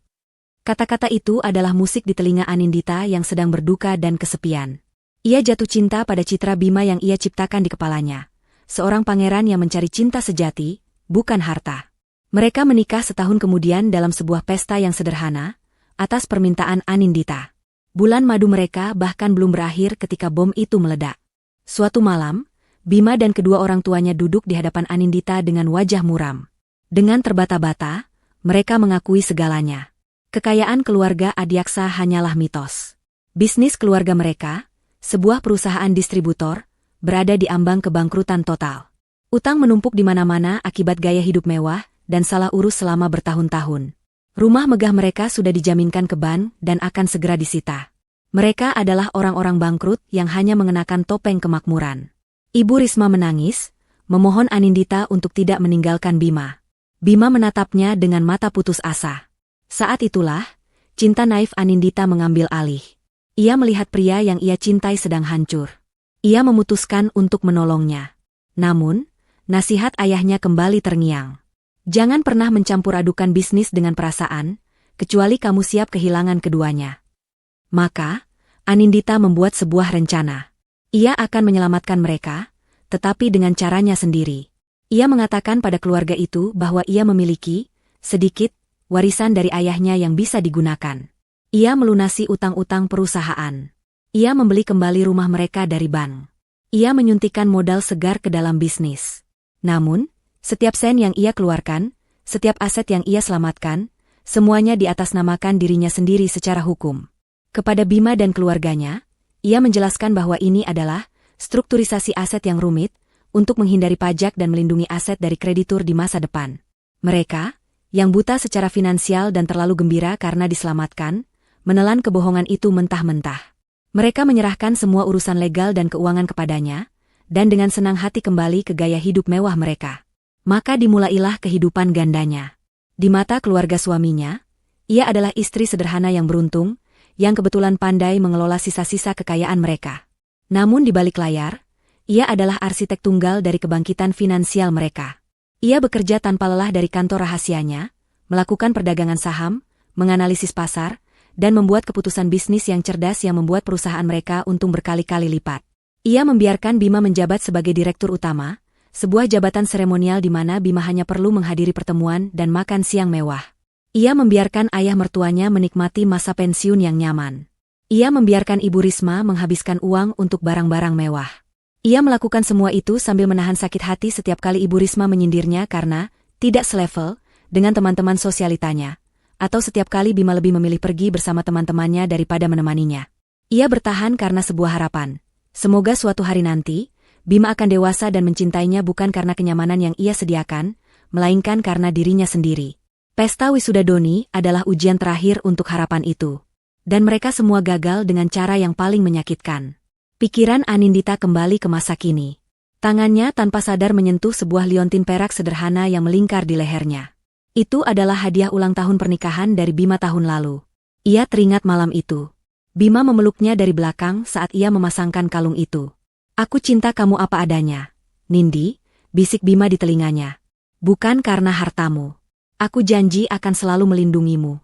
Kata-kata itu adalah musik di telinga Anindita yang sedang berduka dan kesepian. Ia jatuh cinta pada citra Bima yang ia ciptakan di kepalanya. Seorang pangeran yang mencari cinta sejati, bukan harta. Mereka menikah setahun kemudian dalam sebuah pesta yang sederhana, atas permintaan Anindita. Bulan madu mereka bahkan belum berakhir ketika bom itu meledak. Suatu malam, Bima dan kedua orang tuanya duduk di hadapan Anindita dengan wajah muram. Dengan terbata-bata, mereka mengakui segalanya. Kekayaan keluarga adiaksa hanyalah mitos. Bisnis keluarga mereka, sebuah perusahaan distributor, berada di ambang kebangkrutan total. Utang menumpuk di mana-mana akibat gaya hidup mewah dan salah urus selama bertahun-tahun. Rumah megah mereka sudah dijaminkan ke bank dan akan segera disita. Mereka adalah orang-orang bangkrut yang hanya mengenakan topeng kemakmuran. Ibu Risma menangis, memohon Anindita untuk tidak meninggalkan Bima. Bima menatapnya dengan mata putus asa. Saat itulah, cinta naif Anindita mengambil alih. Ia melihat pria yang ia cintai sedang hancur. Ia memutuskan untuk menolongnya. Namun, nasihat ayahnya kembali terngiang. "Jangan pernah mencampur adukan bisnis dengan perasaan, kecuali kamu siap kehilangan keduanya." Maka, Anindita membuat sebuah rencana. Ia akan menyelamatkan mereka, tetapi dengan caranya sendiri. Ia mengatakan pada keluarga itu bahwa ia memiliki, sedikit, warisan dari ayahnya yang bisa digunakan. Ia melunasi utang-utang perusahaan. Ia membeli kembali rumah mereka dari bank. Ia menyuntikkan modal segar ke dalam bisnis. Namun, setiap sen yang ia keluarkan, setiap aset yang ia selamatkan, semuanya diatasnamakan dirinya sendiri secara hukum. Kepada Bima dan keluarganya, ia menjelaskan bahwa ini adalah strukturisasi aset yang rumit untuk menghindari pajak dan melindungi aset dari kreditur di masa depan. Mereka, yang buta secara finansial dan terlalu gembira karena diselamatkan, menelan kebohongan itu mentah-mentah. Mereka menyerahkan semua urusan legal dan keuangan kepadanya, dan dengan senang hati kembali ke gaya hidup mewah mereka. Maka dimulailah kehidupan gandanya. Di mata keluarga suaminya, ia adalah istri sederhana yang beruntung, yang kebetulan pandai mengelola sisa-sisa kekayaan mereka. Namun di balik layar, ia adalah arsitek tunggal dari kebangkitan finansial mereka. Ia bekerja tanpa lelah dari kantor rahasianya, melakukan perdagangan saham, menganalisis pasar, dan membuat keputusan bisnis yang cerdas yang membuat perusahaan mereka untung berkali-kali lipat. Ia membiarkan Bima menjabat sebagai direktur utama, sebuah jabatan seremonial di mana Bima hanya perlu menghadiri pertemuan dan makan siang mewah. Ia membiarkan ayah mertuanya menikmati masa pensiun yang nyaman. Ia membiarkan Ibu Risma menghabiskan uang untuk barang-barang mewah. Ia melakukan semua itu sambil menahan sakit hati setiap kali Ibu Risma menyindirnya karena tidak selevel dengan teman-teman sosialitanya, atau setiap kali Bima lebih memilih pergi bersama teman-temannya daripada menemaninya. Ia bertahan karena sebuah harapan. Semoga suatu hari nanti, Bima akan dewasa dan mencintainya bukan karena kenyamanan yang ia sediakan, melainkan karena dirinya sendiri. Pesta wisuda Doni adalah ujian terakhir untuk harapan itu. Dan mereka semua gagal dengan cara yang paling menyakitkan. Pikiran Anindita kembali ke masa kini. Tangannya tanpa sadar menyentuh sebuah liontin perak sederhana yang melingkar di lehernya. Itu adalah hadiah ulang tahun pernikahan dari Bima tahun lalu. Ia teringat malam itu. Bima memeluknya dari belakang saat ia memasangkan kalung itu. "Aku cinta kamu apa adanya, Nindi," bisik Bima di telinganya. "Bukan karena hartamu. Aku janji akan selalu melindungimu."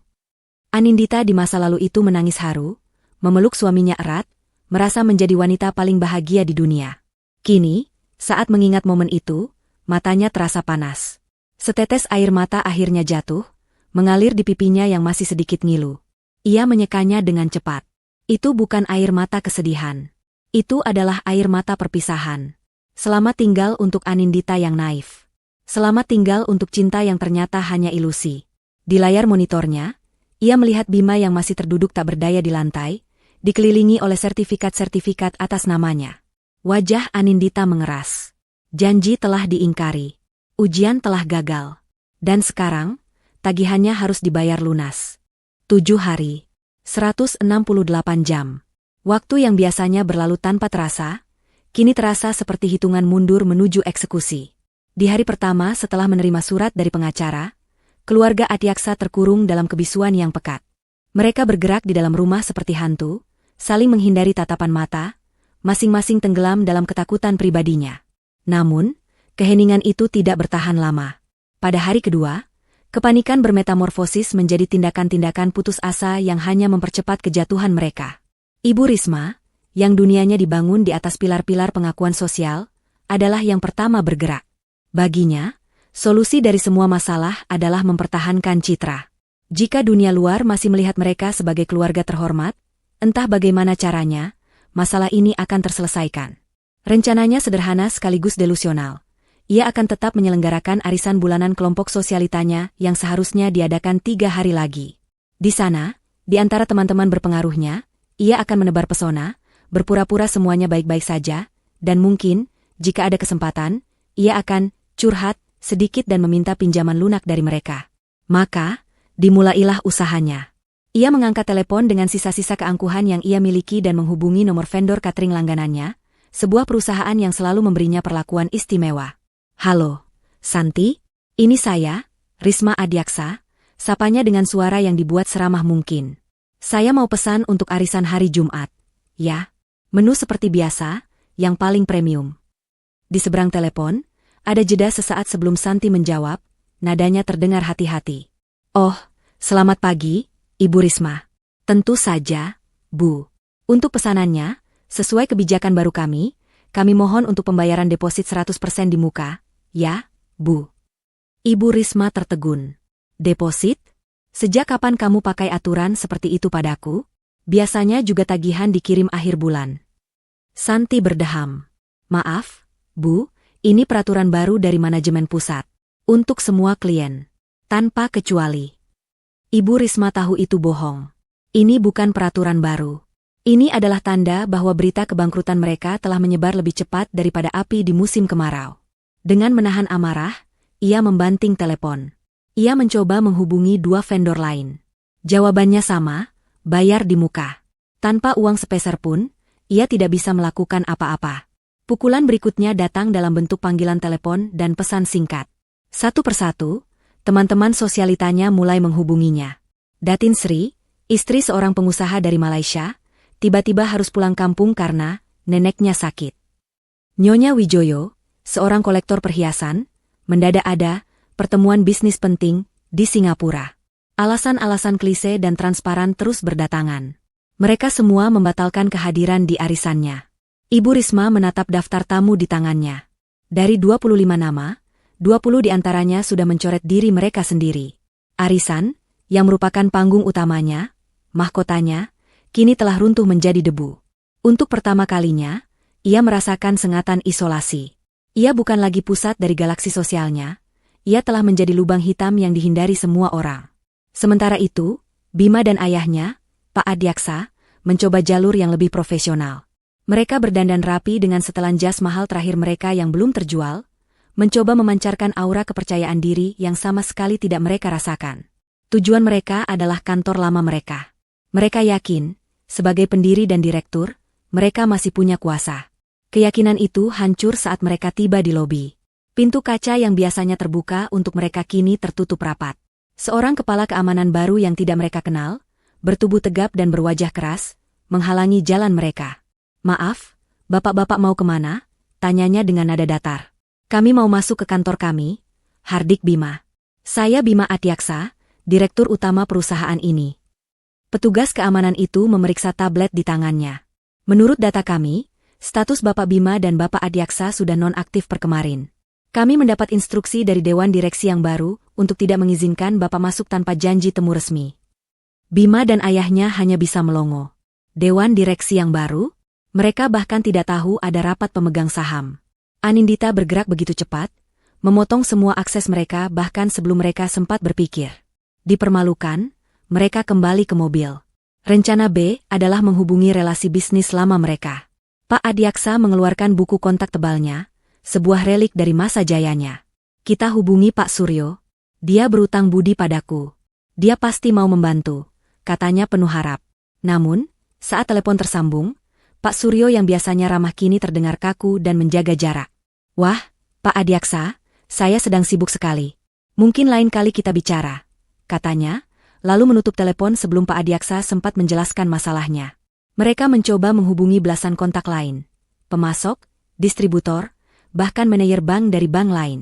Anindita di masa lalu itu menangis haru, memeluk suaminya erat, merasa menjadi wanita paling bahagia di dunia. Kini, saat mengingat momen itu, matanya terasa panas. Setetes air mata akhirnya jatuh, mengalir di pipinya yang masih sedikit ngilu. Ia menyekanya dengan cepat. Itu bukan air mata kesedihan. Itu adalah air mata perpisahan. Selamat tinggal untuk Anindita yang naif. Selamat tinggal untuk cinta yang ternyata hanya ilusi. Di layar monitornya, ia melihat Bima yang masih terduduk tak berdaya di lantai, dikelilingi oleh sertifikat-sertifikat atas namanya. Wajah Anindita mengeras. Janji telah diingkari. Ujian telah gagal. Dan sekarang, tagihannya harus dibayar lunas. 7 hari. 168 jam. Waktu yang biasanya berlalu tanpa terasa, kini terasa seperti hitungan mundur menuju eksekusi. Di hari pertama setelah menerima surat dari pengacara, keluarga Adyaksa terkurung dalam kebisuan yang pekat. Mereka bergerak di dalam rumah seperti hantu, saling menghindari tatapan mata, masing-masing tenggelam dalam ketakutan pribadinya. Namun, keheningan itu tidak bertahan lama. Pada hari kedua, kepanikan bermetamorfosis menjadi tindakan-tindakan putus asa yang hanya mempercepat kejatuhan mereka. Ibu Risma, yang dunianya dibangun di atas pilar-pilar pengakuan sosial, adalah yang pertama bergerak. Baginya, solusi dari semua masalah adalah mempertahankan citra. Jika dunia luar masih melihat mereka sebagai keluarga terhormat, entah bagaimana caranya, masalah ini akan terselesaikan. Rencananya sederhana sekaligus delusional. Ia akan tetap menyelenggarakan arisan bulanan kelompok sosialitanya yang seharusnya diadakan 3 hari lagi. Di sana, di antara teman-teman berpengaruhnya, ia akan menebar pesona, berpura-pura semuanya baik-baik saja, dan mungkin, jika ada kesempatan, ia akan curhat sedikit dan meminta pinjaman lunak dari mereka. Maka, dimulailah usahanya. Ia mengangkat telepon dengan sisa-sisa keangkuhan yang ia miliki dan menghubungi nomor vendor catering langganannya, sebuah perusahaan yang selalu memberinya perlakuan istimewa. Halo, Santi, ini saya, Risma Adyaksa, sapanya dengan suara yang dibuat seramah mungkin. Saya mau pesan untuk arisan hari Jumat. Ya, menu seperti biasa, yang paling premium. Di seberang telepon, ada jeda sesaat sebelum Santi menjawab, nadanya terdengar hati-hati. Oh, selamat pagi, Ibu Risma. Tentu saja, Bu. Untuk pesanannya, sesuai kebijakan baru kami mohon untuk pembayaran deposit 100% di muka, ya, Bu. Ibu Risma tertegun. Deposit? Sejak kapan kamu pakai aturan seperti itu padaku? Biasanya juga tagihan dikirim akhir bulan. Santi berdeham. Maaf, Bu, ini peraturan baru dari manajemen pusat. Untuk semua klien. Tanpa kecuali. Ibu Risma tahu itu bohong. Ini bukan peraturan baru. Ini adalah tanda bahwa berita kebangkrutan mereka telah menyebar lebih cepat daripada api di musim kemarau. Dengan menahan amarah, ia membanting telepon. Ia mencoba menghubungi 2 vendor lain. Jawabannya sama, bayar di muka. Tanpa uang sepeser pun, ia tidak bisa melakukan apa-apa. Pukulan berikutnya datang dalam bentuk panggilan telepon dan pesan singkat. Satu persatu, teman-teman sosialitanya mulai menghubunginya. Datin Sri, istri seorang pengusaha dari Malaysia, tiba-tiba harus pulang kampung karena neneknya sakit. Nyonya Wijoyo, seorang kolektor perhiasan, mendadak ada pertemuan bisnis penting di Singapura. Alasan-alasan klise dan transparan terus berdatangan. Mereka semua membatalkan kehadiran di arisannya. Ibu Risma menatap daftar tamu di tangannya. Dari 25 nama, 20 diantaranya sudah mencoret diri mereka sendiri. Arisan, yang merupakan panggung utamanya, mahkotanya, kini telah runtuh menjadi debu. Untuk pertama kalinya, ia merasakan sengatan isolasi. Ia bukan lagi pusat dari galaksi sosialnya. Ia telah menjadi lubang hitam yang dihindari semua orang. Sementara itu, Bima dan ayahnya, Pak Adyaksa, mencoba jalur yang lebih profesional. Mereka berdandan rapi dengan setelan jas mahal terakhir mereka yang belum terjual, mencoba memancarkan aura kepercayaan diri yang sama sekali tidak mereka rasakan. Tujuan mereka adalah kantor lama mereka. Mereka yakin, sebagai pendiri dan direktur, mereka masih punya kuasa. Keyakinan itu hancur saat mereka tiba di lobi. Pintu kaca yang biasanya terbuka untuk mereka kini tertutup rapat. Seorang kepala keamanan baru yang tidak mereka kenal, bertubuh tegap dan berwajah keras, menghalangi jalan mereka. Maaf, bapak-bapak mau kemana? Tanyanya dengan nada datar. Kami mau masuk ke kantor kami, Hardik Bima. Saya Bima Adyaksa, direktur utama perusahaan ini. Petugas keamanan itu memeriksa tablet di tangannya. Menurut data kami, status Bapak Bima dan Bapak Adyaksa sudah nonaktif per kemarin. Kami mendapat instruksi dari Dewan Direksi yang baru untuk tidak mengizinkan Bapak masuk tanpa janji temu resmi. Bima dan ayahnya hanya bisa melongo. Dewan Direksi yang baru? Mereka bahkan tidak tahu ada rapat pemegang saham. Anindita bergerak begitu cepat, memotong semua akses mereka bahkan sebelum mereka sempat berpikir. Dipermalukan, mereka kembali ke mobil. Rencana B adalah menghubungi relasi bisnis lama mereka. Pak Adiaksa mengeluarkan buku kontak tebalnya, sebuah relik dari masa jayanya. Kita hubungi Pak Suryo. Dia berutang budi padaku. Dia pasti mau membantu, katanya penuh harap. Namun, saat telepon tersambung, Pak Suryo yang biasanya ramah kini terdengar kaku dan menjaga jarak. Wah, Pak Adiaksa, saya sedang sibuk sekali. Mungkin lain kali kita bicara, katanya, lalu menutup telepon sebelum Pak Adiaksa sempat menjelaskan masalahnya. Mereka mencoba menghubungi belasan kontak lain. Pemasok, distributor, bahkan manajer bank dari bank lain.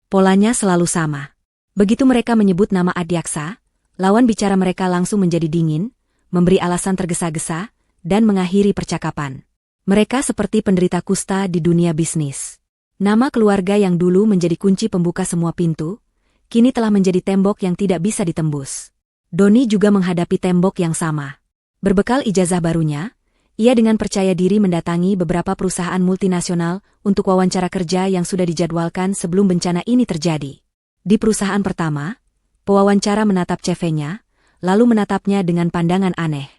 Polanya selalu sama. Begitu mereka menyebut nama Adiaksa, lawan bicara mereka langsung menjadi dingin, memberi alasan tergesa-gesa, dan mengakhiri percakapan. Mereka seperti penderita kusta di dunia bisnis. Nama keluarga yang dulu menjadi kunci pembuka semua pintu, kini telah menjadi tembok yang tidak bisa ditembus. Doni juga menghadapi tembok yang sama. Berbekal ijazah barunya, ia dengan percaya diri mendatangi beberapa perusahaan multinasional untuk wawancara kerja yang sudah dijadwalkan sebelum bencana ini terjadi. Di perusahaan pertama, pewawancara menatap CV-nya, lalu menatapnya dengan pandangan aneh.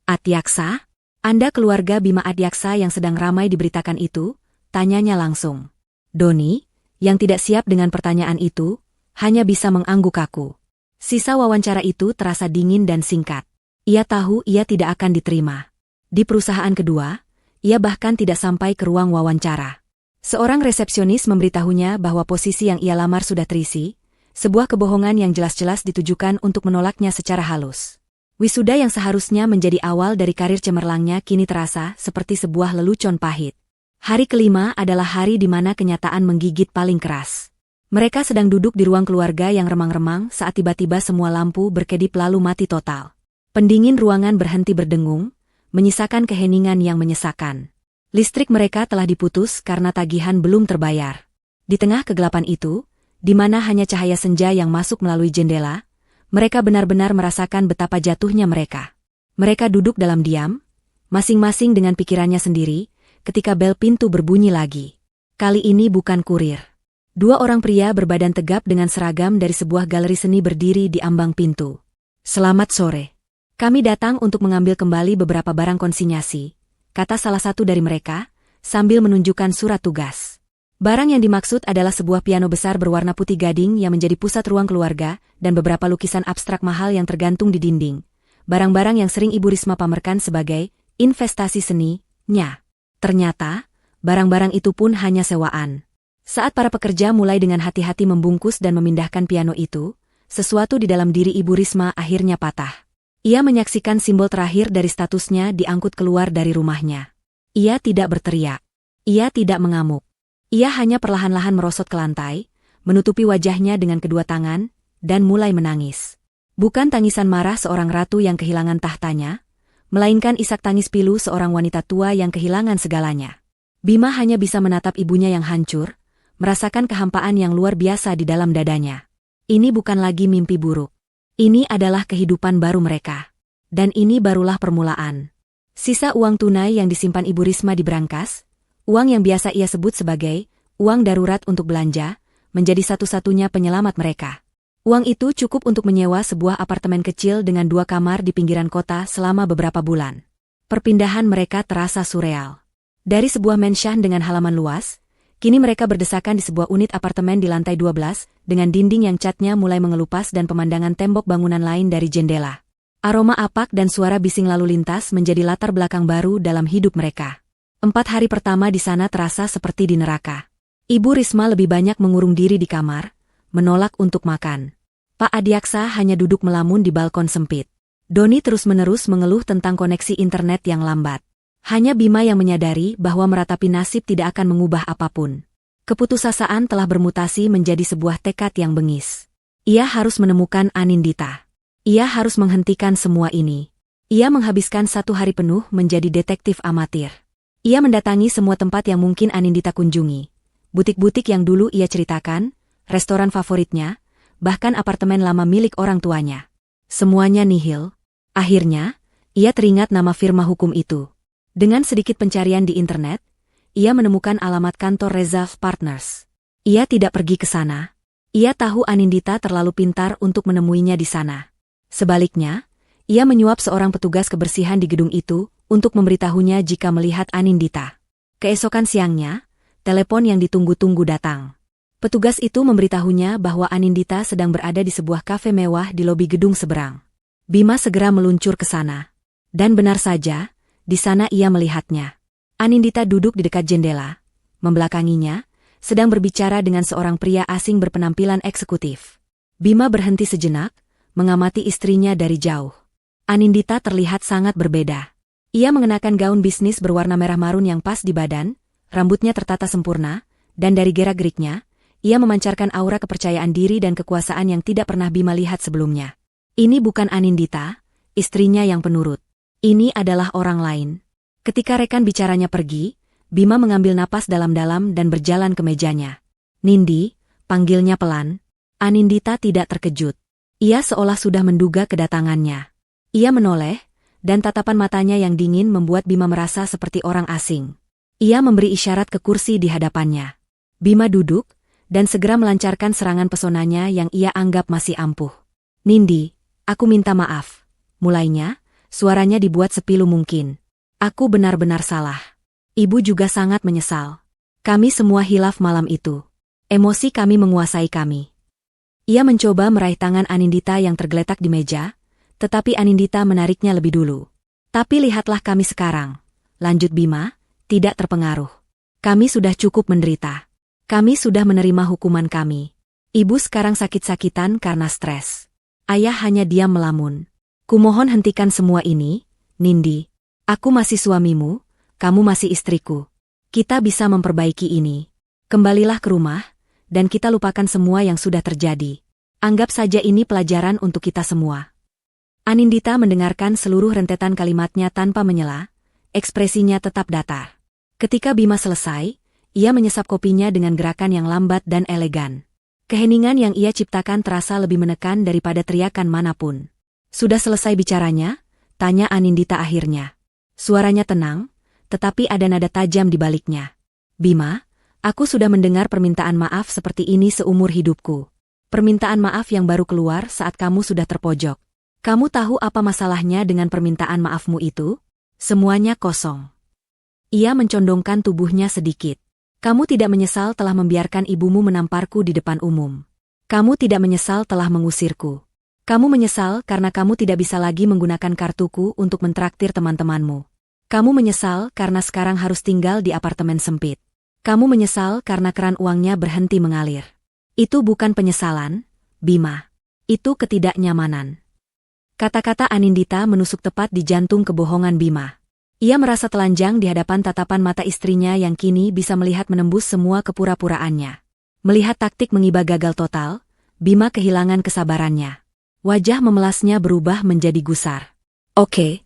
Adiaksa? Anda keluarga Bima Adiaksa yang sedang ramai diberitakan itu? Tanyanya langsung. Doni, yang tidak siap dengan pertanyaan itu, hanya bisa mengangguk kaku. Sisa wawancara itu terasa dingin dan singkat. Ia tahu ia tidak akan diterima. Di perusahaan kedua, ia bahkan tidak sampai ke ruang wawancara. Seorang resepsionis memberitahunya bahwa posisi yang ia lamar sudah terisi, sebuah kebohongan yang jelas-jelas ditujukan untuk menolaknya secara halus. Wisuda yang seharusnya menjadi awal dari karir cemerlangnya kini terasa seperti sebuah lelucon pahit. Hari kelima adalah hari di mana kenyataan menggigit paling keras. Mereka sedang duduk di ruang keluarga yang remang-remang saat tiba-tiba semua lampu berkedip lalu mati total. Pendingin ruangan berhenti berdengung, menyisakan keheningan yang menyesakan. Listrik mereka telah diputus karena tagihan belum terbayar. Di tengah kegelapan itu, di mana hanya cahaya senja yang masuk melalui jendela, mereka benar-benar merasakan betapa jatuhnya mereka. Mereka duduk dalam diam, masing-masing dengan pikirannya sendiri, ketika bel pintu berbunyi lagi. Kali ini bukan kurir. Dua orang pria berbadan tegap dengan seragam dari sebuah galeri seni berdiri di ambang pintu. Selamat sore. Kami datang untuk mengambil kembali beberapa barang konsinyasi, kata salah satu dari mereka, sambil menunjukkan surat tugas. Barang yang dimaksud adalah sebuah piano besar berwarna putih gading yang menjadi pusat ruang keluarga dan beberapa lukisan abstrak mahal yang tergantung di dinding. Barang-barang yang sering Ibu Risma pamerkan sebagai investasi seni-nya. Ternyata, barang-barang itu pun hanya sewaan. Saat para pekerja mulai dengan hati-hati membungkus dan memindahkan piano itu, sesuatu di dalam diri Ibu Risma akhirnya patah. Ia menyaksikan simbol terakhir dari statusnya diangkut keluar dari rumahnya. Ia tidak berteriak. Ia tidak mengamuk. Ia hanya perlahan-lahan merosot ke lantai, menutupi wajahnya dengan kedua tangan, dan mulai menangis. Bukan tangisan marah seorang ratu yang kehilangan tahtanya, melainkan isak tangis pilu seorang wanita tua yang kehilangan segalanya. Bima hanya bisa menatap ibunya yang hancur, merasakan kehampaan yang luar biasa di dalam dadanya. Ini bukan lagi mimpi buruk. Ini adalah kehidupan baru mereka. Dan ini barulah permulaan. Sisa uang tunai yang disimpan Ibu Risma di brankas, uang yang biasa ia sebut sebagai uang darurat untuk belanja, menjadi satu-satunya penyelamat mereka. Uang itu cukup untuk menyewa sebuah apartemen kecil dengan 2 kamar di pinggiran kota selama beberapa bulan. Perpindahan mereka terasa surreal. Dari sebuah mansion dengan halaman luas, kini mereka berdesakan di sebuah unit apartemen di lantai 12, dengan dinding yang catnya mulai mengelupas dan pemandangan tembok bangunan lain dari jendela. Aroma apak dan suara bising lalu lintas menjadi latar belakang baru dalam hidup mereka. 4 hari pertama di sana terasa seperti di neraka. Ibu Risma lebih banyak mengurung diri di kamar, menolak untuk makan. Pak Adiaksa hanya duduk melamun di balkon sempit. Doni terus-menerus mengeluh tentang koneksi internet yang lambat. Hanya Bima yang menyadari bahwa meratapi nasib tidak akan mengubah apapun. Keputusasaan telah bermutasi menjadi sebuah tekad yang bengis. Ia harus menemukan Anindita. Ia harus menghentikan semua ini. Ia menghabiskan 1 hari penuh menjadi detektif amatir. Ia mendatangi semua tempat yang mungkin Anindita kunjungi. Butik-butik yang dulu ia ceritakan, restoran favoritnya, bahkan apartemen lama milik orang tuanya. Semuanya nihil. Akhirnya, ia teringat nama firma hukum itu. Dengan sedikit pencarian di internet, ia menemukan alamat kantor Rezav Partners. Ia tidak pergi ke sana. Ia tahu Anindita terlalu pintar untuk menemuinya di sana. Sebaliknya, ia menyuap seorang petugas kebersihan di gedung itu untuk memberitahunya jika melihat Anindita. Keesokan siangnya, telepon yang ditunggu-tunggu datang. Petugas itu memberitahunya bahwa Anindita sedang berada di sebuah kafe mewah di lobi gedung seberang. Bima segera meluncur ke sana. Dan benar saja, di sana ia melihatnya. Anindita duduk di dekat jendela, membelakanginya, sedang berbicara dengan seorang pria asing berpenampilan eksekutif. Bima berhenti sejenak, mengamati istrinya dari jauh. Anindita terlihat sangat berbeda. Ia mengenakan gaun bisnis berwarna merah marun yang pas di badan, rambutnya tertata sempurna, dan dari gerak-geriknya, ia memancarkan aura kepercayaan diri dan kekuasaan yang tidak pernah Bima lihat sebelumnya. Ini bukan Anindita, istrinya yang penurut. Ini adalah orang lain. Ketika rekan bicaranya pergi, Bima mengambil napas dalam-dalam dan berjalan ke mejanya. Nindi, panggilnya pelan. Anindita tidak terkejut. Ia seolah sudah menduga kedatangannya. Ia menoleh, dan tatapan matanya yang dingin membuat Bima merasa seperti orang asing. Ia memberi isyarat ke kursi di hadapannya. Bima duduk, dan segera melancarkan serangan pesonanya yang ia anggap masih ampuh. Nindi, aku minta maaf. Mulainya, suaranya dibuat sepilu mungkin. Aku benar-benar salah. Ibu juga sangat menyesal. Kami semua hilaf malam itu. Emosi kami menguasai kami. Ia mencoba meraih tangan Anindita yang tergeletak di meja, tetapi Anindita menariknya lebih dulu. Tapi lihatlah kami sekarang, lanjut Bima, tidak terpengaruh. Kami sudah cukup menderita. Kami sudah menerima hukuman kami. Ibu sekarang sakit-sakitan karena stres. Ayah hanya diam melamun. Kumohon hentikan semua ini, Nindi. Aku masih suamimu, kamu masih istriku. Kita bisa memperbaiki ini. Kembalilah ke rumah, dan kita lupakan semua yang sudah terjadi. Anggap saja ini pelajaran untuk kita semua. Anindita mendengarkan seluruh rentetan kalimatnya tanpa menyela, ekspresinya tetap datar. Ketika Bima selesai, ia menyesap kopinya dengan gerakan yang lambat dan elegan. Keheningan yang ia ciptakan terasa lebih menekan daripada teriakan manapun. Sudah selesai bicaranya? Tanya Anindita akhirnya. Suaranya tenang, tetapi ada nada tajam di baliknya. Bima, aku sudah mendengar permintaan maaf seperti ini seumur hidupku. Permintaan maaf yang baru keluar saat kamu sudah terpojok. Kamu tahu apa masalahnya dengan permintaan maafmu itu? Semuanya kosong. Ia mencondongkan tubuhnya sedikit. Kamu tidak menyesal telah membiarkan ibumu menamparku di depan umum. Kamu tidak menyesal telah mengusirku. Kamu menyesal karena kamu tidak bisa lagi menggunakan kartuku untuk mentraktir teman-temanmu. Kamu menyesal karena sekarang harus tinggal di apartemen sempit. Kamu menyesal karena keran uangnya berhenti mengalir. Itu bukan penyesalan, Bima. Itu ketidaknyamanan. Kata-kata Anindita menusuk tepat di jantung kebohongan Bima. Ia merasa telanjang di hadapan tatapan mata istrinya yang kini bisa melihat menembus semua kepura-puraannya. Melihat taktik mengiba gagal total, Bima kehilangan kesabarannya. Wajah memelasnya berubah menjadi gusar. Oke.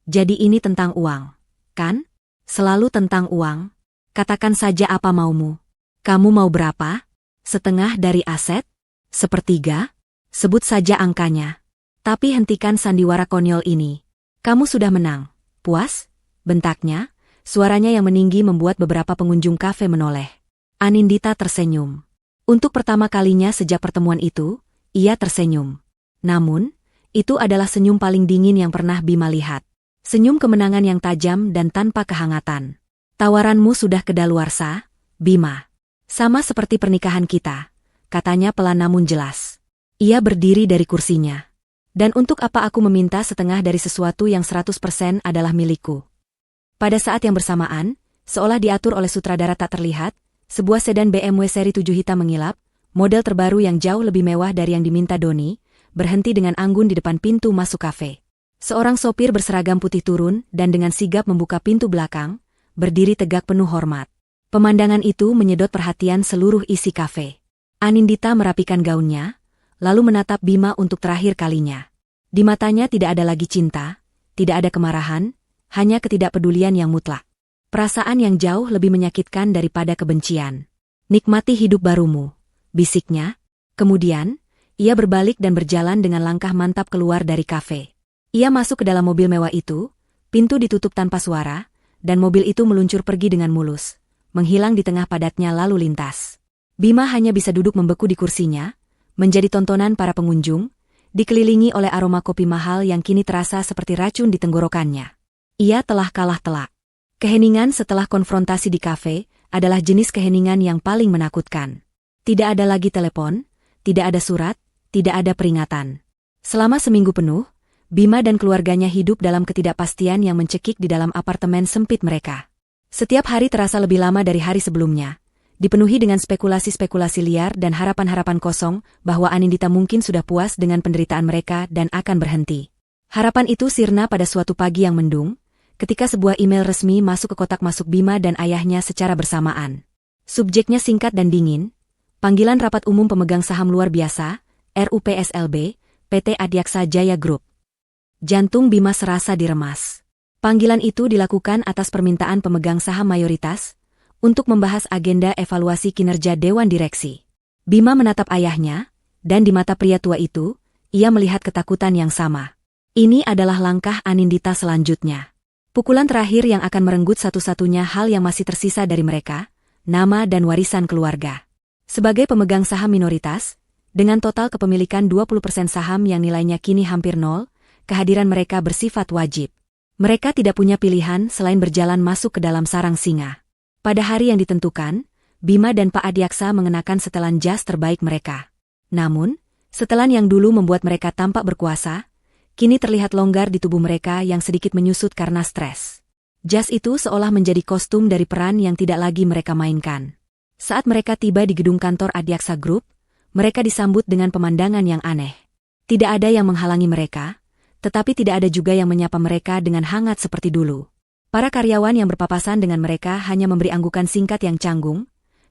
Jadi ini tentang uang, kan? Selalu tentang uang. Katakan saja apa maumu. Kamu mau berapa? Setengah dari aset? Sepertiga? Sebut saja angkanya. Tapi hentikan sandiwara konyol ini. Kamu sudah menang. Puas? Bentaknya, suaranya yang meninggi membuat beberapa pengunjung kafe menoleh. Anindita tersenyum. Untuk pertama kalinya sejak pertemuan itu, ia tersenyum. Namun, itu adalah senyum paling dingin yang pernah Bima lihat. Senyum kemenangan yang tajam dan tanpa kehangatan. Tawaranmu sudah kedaluarsa, Bima. Sama seperti pernikahan kita, katanya pelan namun jelas. Ia berdiri dari kursinya. Dan untuk apa aku meminta setengah dari sesuatu yang 100% adalah milikku? Pada saat yang bersamaan, seolah diatur oleh sutradara tak terlihat, sebuah sedan BMW seri 7 hitam mengilap, model terbaru yang jauh lebih mewah dari yang diminta Doni, berhenti dengan anggun di depan pintu masuk kafe. Seorang sopir berseragam putih turun dan dengan sigap membuka pintu belakang, berdiri tegak penuh hormat. Pemandangan itu menyedot perhatian seluruh isi kafe. Anindita merapikan gaunnya, lalu menatap Bima untuk terakhir kalinya. Di matanya tidak ada lagi cinta, tidak ada kemarahan, hanya ketidakpedulian yang mutlak. Perasaan yang jauh lebih menyakitkan daripada kebencian. Nikmati hidup barumu, bisiknya. Kemudian, ia berbalik dan berjalan dengan langkah mantap keluar dari kafe. Ia masuk ke dalam mobil mewah itu, Pintu ditutup tanpa suara, dan mobil itu meluncur pergi dengan mulus, menghilang di tengah padatnya lalu lintas. Bima hanya bisa duduk membeku di kursinya, menjadi tontonan para pengunjung, dikelilingi oleh aroma kopi mahal yang kini terasa seperti racun di tenggorokannya. Ia telah kalah telak. Keheningan setelah konfrontasi di kafe adalah jenis keheningan yang paling menakutkan. Tidak ada lagi telepon, tidak ada surat, tidak ada peringatan. Selama seminggu penuh, Bima dan keluarganya hidup dalam ketidakpastian yang mencekik di dalam apartemen sempit mereka. Setiap hari terasa lebih lama dari hari sebelumnya, dipenuhi dengan spekulasi-spekulasi liar dan harapan-harapan kosong bahwa Anindita mungkin sudah puas dengan penderitaan mereka dan akan berhenti. Harapan itu sirna pada suatu pagi yang mendung, ketika sebuah email resmi masuk ke kotak masuk Bima dan ayahnya secara bersamaan. Subjeknya singkat dan dingin, panggilan rapat umum pemegang saham luar biasa, RUPSLB, PT Adiaksa Jaya Group. Jantung Bima serasa diremas. Panggilan itu dilakukan atas permintaan pemegang saham mayoritas, untuk membahas agenda evaluasi kinerja Dewan Direksi. Bima menatap ayahnya, dan di mata pria tua itu, ia melihat ketakutan yang sama. Ini adalah langkah Anindita selanjutnya. Pukulan terakhir yang akan merenggut satu-satunya hal yang masih tersisa dari mereka, nama dan warisan keluarga. Sebagai pemegang saham minoritas, dengan total kepemilikan 20% saham yang nilainya kini hampir nol, kehadiran mereka bersifat wajib. Mereka tidak punya pilihan selain berjalan masuk ke dalam sarang singa. Pada hari yang ditentukan, Bima dan Pak Adiaksa mengenakan setelan jas terbaik mereka. Namun, setelan yang dulu membuat mereka tampak berkuasa, kini terlihat longgar di tubuh mereka yang sedikit menyusut karena stres. Jas itu seolah menjadi kostum dari peran yang tidak lagi mereka mainkan. Saat mereka tiba di gedung kantor Adiaksa Group, mereka disambut dengan pemandangan yang aneh. Tidak ada yang menghalangi mereka, tetapi tidak ada juga yang menyapa mereka dengan hangat seperti dulu. Para karyawan yang berpapasan dengan mereka hanya memberi anggukan singkat yang canggung,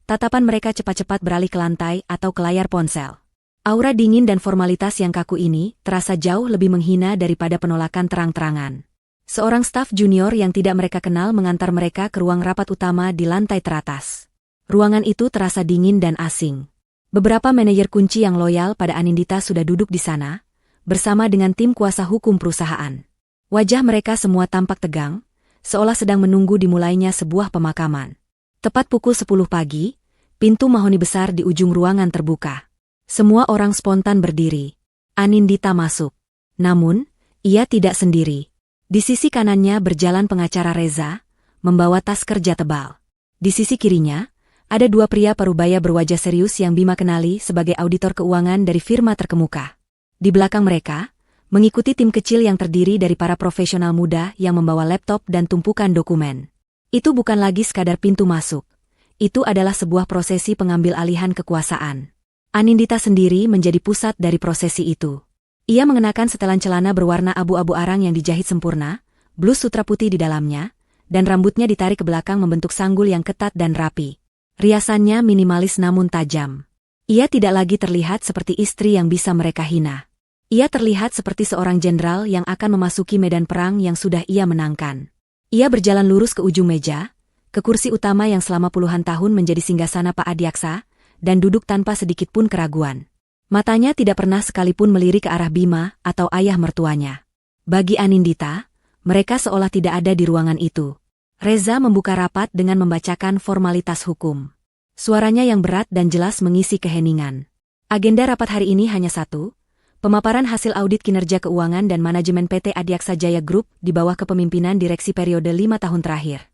tatapan mereka cepat-cepat beralih ke lantai atau ke layar ponsel. Aura dingin dan formalitas yang kaku ini terasa jauh lebih menghina daripada penolakan terang-terangan. Seorang staf junior yang tidak mereka kenal mengantar mereka ke ruang rapat utama di lantai teratas. Ruangan itu terasa dingin dan asing. Beberapa manajer kunci yang loyal pada Anindita sudah duduk di sana, bersama dengan tim kuasa hukum perusahaan. Wajah mereka semua tampak tegang, seolah sedang menunggu dimulainya sebuah pemakaman. Tepat pukul 10 pagi, pintu mahoni besar di ujung ruangan terbuka. Semua orang spontan berdiri. Anindita masuk. Namun, ia tidak sendiri. Di sisi kanannya berjalan pengacara Reza, membawa tas kerja tebal. Di sisi kirinya, ada dua pria parubaya berwajah serius yang Bima kenali sebagai auditor keuangan dari firma terkemuka. Di belakang mereka, mengikuti tim kecil yang terdiri dari para profesional muda yang membawa laptop dan tumpukan dokumen. Itu bukan lagi sekadar pintu masuk. Itu adalah sebuah prosesi pengambil alihan kekuasaan. Anindita sendiri menjadi pusat dari prosesi itu. Ia mengenakan setelan celana berwarna abu-abu arang yang dijahit sempurna, blus sutra putih di dalamnya, dan rambutnya ditarik ke belakang membentuk sanggul yang ketat dan rapi. Riasannya minimalis namun tajam. Ia tidak lagi terlihat seperti istri yang bisa mereka hina. Ia terlihat seperti seorang jenderal yang akan memasuki medan perang yang sudah ia menangkan. Ia berjalan lurus ke ujung meja, ke kursi utama yang selama puluhan tahun menjadi singgasana Pak Adiaksa, dan duduk tanpa sedikit pun keraguan. Matanya tidak pernah sekalipun melirik ke arah Bima atau ayah mertuanya. Bagi Anindita, mereka seolah tidak ada di ruangan itu. Reza membuka rapat dengan membacakan formalitas hukum. Suaranya yang berat dan jelas mengisi keheningan. Agenda rapat hari ini hanya satu, pemaparan hasil audit kinerja keuangan dan manajemen PT Adiaksa Jaya Group di bawah kepemimpinan direksi periode 5 tahun terakhir.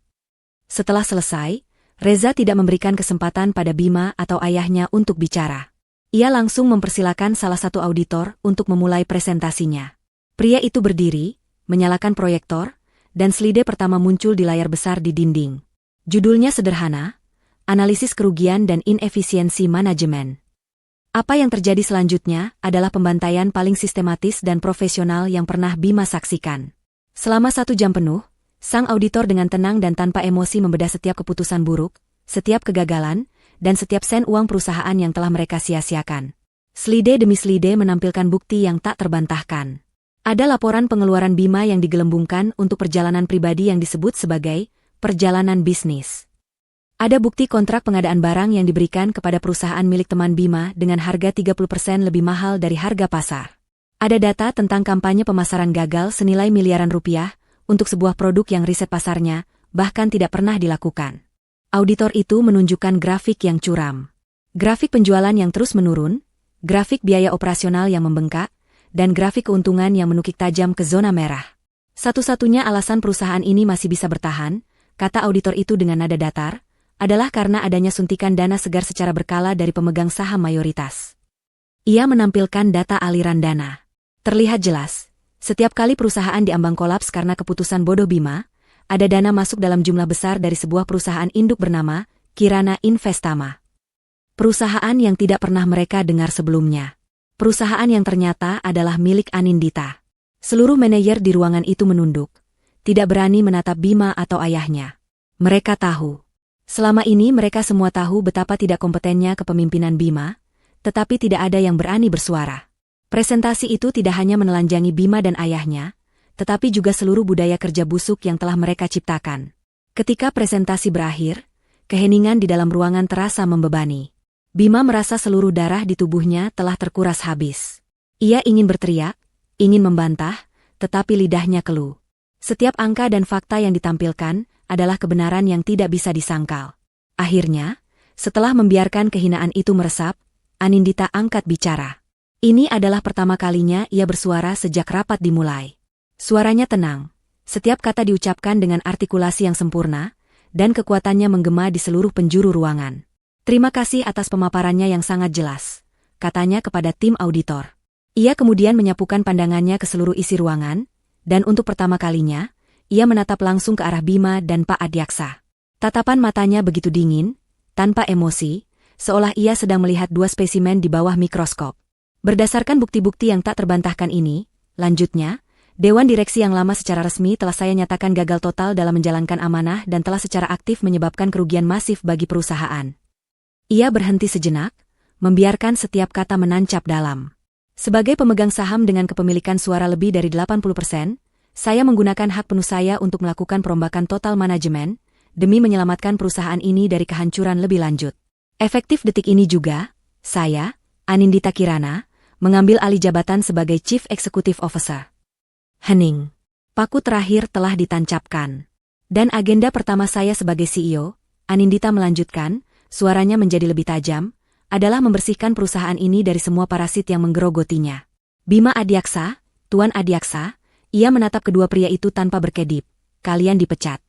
Setelah selesai, Reza tidak memberikan kesempatan pada Bima atau ayahnya untuk bicara. Ia langsung mempersilakan salah satu auditor untuk memulai presentasinya. Pria itu berdiri, menyalakan proyektor, dan slide pertama muncul di layar besar di dinding. Judulnya sederhana, Analisis Kerugian dan Inefisiensi Manajemen. Apa yang terjadi selanjutnya adalah pembantaian paling sistematis dan profesional yang pernah Bima saksikan. Selama 1 jam penuh, sang auditor dengan tenang dan tanpa emosi membedah setiap keputusan buruk, setiap kegagalan, dan setiap sen uang perusahaan yang telah mereka sia-siakan. Slide demi slide menampilkan bukti yang tak terbantahkan. Ada laporan pengeluaran Bima yang digelembungkan untuk perjalanan pribadi yang disebut sebagai perjalanan bisnis. Ada bukti kontrak pengadaan barang yang diberikan kepada perusahaan milik teman Bima dengan harga 30% lebih mahal dari harga pasar. Ada data tentang kampanye pemasaran gagal senilai miliaran rupiah untuk sebuah produk yang riset pasarnya bahkan tidak pernah dilakukan. Auditor itu menunjukkan grafik yang curam. Grafik penjualan yang terus menurun, grafik biaya operasional yang membengkak, dan grafik keuntungan yang menukik tajam ke zona merah. Satu-satunya alasan perusahaan ini masih bisa bertahan, kata auditor itu dengan nada datar, adalah karena adanya suntikan dana segar secara berkala dari pemegang saham mayoritas. Ia menampilkan data aliran dana. Terlihat jelas, setiap kali perusahaan diambang kolaps karena keputusan bodoh Bima, ada dana masuk dalam jumlah besar dari sebuah perusahaan induk bernama Kirana Investama. Perusahaan yang tidak pernah mereka dengar sebelumnya. Perusahaan yang ternyata adalah milik Anindita. Seluruh manajer di ruangan itu menunduk, tidak berani menatap Bima atau ayahnya. Mereka tahu. Selama ini mereka semua tahu betapa tidak kompetennya kepemimpinan Bima, tetapi tidak ada yang berani bersuara. Presentasi itu tidak hanya menelanjangi Bima dan ayahnya, tetapi juga seluruh budaya kerja busuk yang telah mereka ciptakan. Ketika presentasi berakhir, keheningan di dalam ruangan terasa membebani. Bima merasa seluruh darah di tubuhnya telah terkuras habis. Ia ingin berteriak, ingin membantah, tetapi lidahnya keluh. Setiap angka dan fakta yang ditampilkan adalah kebenaran yang tidak bisa disangkal. Akhirnya, setelah membiarkan kehinaan itu meresap, Anindita angkat bicara. Ini adalah pertama kalinya ia bersuara sejak rapat dimulai. Suaranya tenang, setiap kata diucapkan dengan artikulasi yang sempurna, dan kekuatannya menggema di seluruh penjuru ruangan. Terima kasih atas pemaparannya yang sangat jelas, katanya kepada tim auditor. Ia kemudian menyapukan pandangannya ke seluruh isi ruangan, dan untuk pertama kalinya, ia menatap langsung ke arah Bima dan Pak Adyaksa. Tatapan matanya begitu dingin, tanpa emosi, seolah ia sedang melihat dua spesimen di bawah mikroskop. Berdasarkan bukti-bukti yang tak terbantahkan ini, lanjutnya, Dewan Direksi yang lama secara resmi telah saya nyatakan gagal total dalam menjalankan amanah dan telah secara aktif menyebabkan kerugian masif bagi perusahaan. Ia berhenti sejenak, membiarkan setiap kata menancap dalam. Sebagai pemegang saham dengan kepemilikan suara lebih dari 80%, saya menggunakan hak penuh saya untuk melakukan perombakan total manajemen, demi menyelamatkan perusahaan ini dari kehancuran lebih lanjut. Efektif detik ini juga, saya, Anindita Kirana, mengambil alih jabatan sebagai Chief Executive Officer. Hening. Paku terakhir telah ditancapkan. Dan agenda pertama saya sebagai CEO, Anindita melanjutkan, suaranya menjadi lebih tajam, adalah membersihkan perusahaan ini dari semua parasit yang menggerogotinya. Bima Adyaksa, Tuan Adyaksa, ia menatap kedua pria itu tanpa berkedip. Kalian dipecat.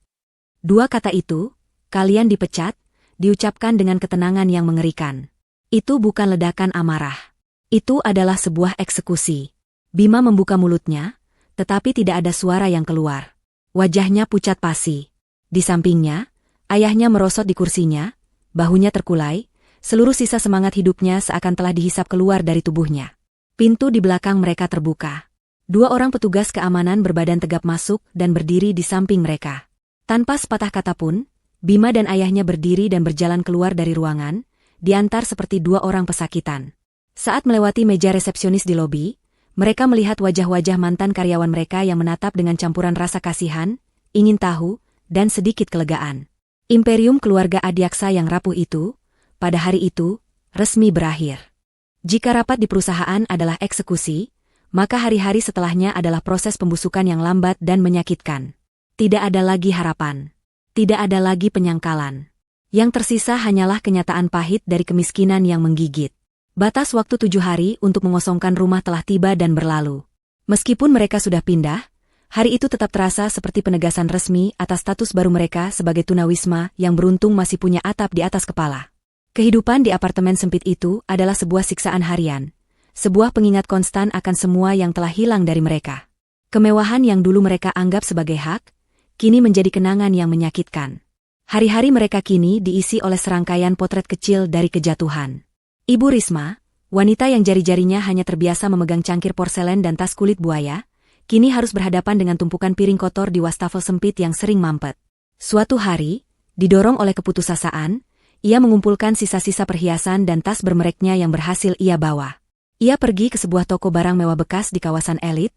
Dua kata itu, kalian dipecat, diucapkan dengan ketenangan yang mengerikan. Itu bukan ledakan amarah. Itu adalah sebuah eksekusi. Bima membuka mulutnya, tetapi tidak ada suara yang keluar. Wajahnya pucat pasi. Di sampingnya, ayahnya merosot di kursinya, bahunya terkulai, seluruh sisa semangat hidupnya seakan telah dihisap keluar dari tubuhnya. Pintu di belakang mereka terbuka. Dua orang petugas keamanan berbadan tegap masuk dan berdiri di samping mereka. Tanpa sepatah kata pun, Bima dan ayahnya berdiri dan berjalan keluar dari ruangan, diantar seperti dua orang pesakitan. Saat melewati meja resepsionis di lobi, mereka melihat wajah-wajah mantan karyawan mereka yang menatap dengan campuran rasa kasihan, ingin tahu, dan sedikit kelegaan. Imperium keluarga Adyaksa yang rapuh itu, pada hari itu, resmi berakhir. Jika rapat di perusahaan adalah eksekusi, maka hari-hari setelahnya adalah proses pembusukan yang lambat dan menyakitkan. Tidak ada lagi harapan. Tidak ada lagi penyangkalan. Yang tersisa hanyalah kenyataan pahit dari kemiskinan yang menggigit. Batas waktu 7 hari untuk mengosongkan rumah telah tiba dan berlalu. Meskipun mereka sudah pindah, hari itu tetap terasa seperti penegasan resmi atas status baru mereka sebagai tunawisma yang beruntung masih punya atap di atas kepala. Kehidupan di apartemen sempit itu adalah sebuah siksaan harian, sebuah pengingat konstan akan semua yang telah hilang dari mereka. Kemewahan yang dulu mereka anggap sebagai hak, kini menjadi kenangan yang menyakitkan. Hari-hari mereka kini diisi oleh serangkaian potret kecil dari kejatuhan. Ibu Risma, wanita yang jari-jarinya hanya terbiasa memegang cangkir porselen dan tas kulit buaya, kini harus berhadapan dengan tumpukan piring kotor di wastafel sempit yang sering mampet. Suatu hari, didorong oleh keputusasaan, ia mengumpulkan sisa-sisa perhiasan dan tas bermereknya yang berhasil ia bawa. Ia pergi ke sebuah toko barang mewah bekas di kawasan elit,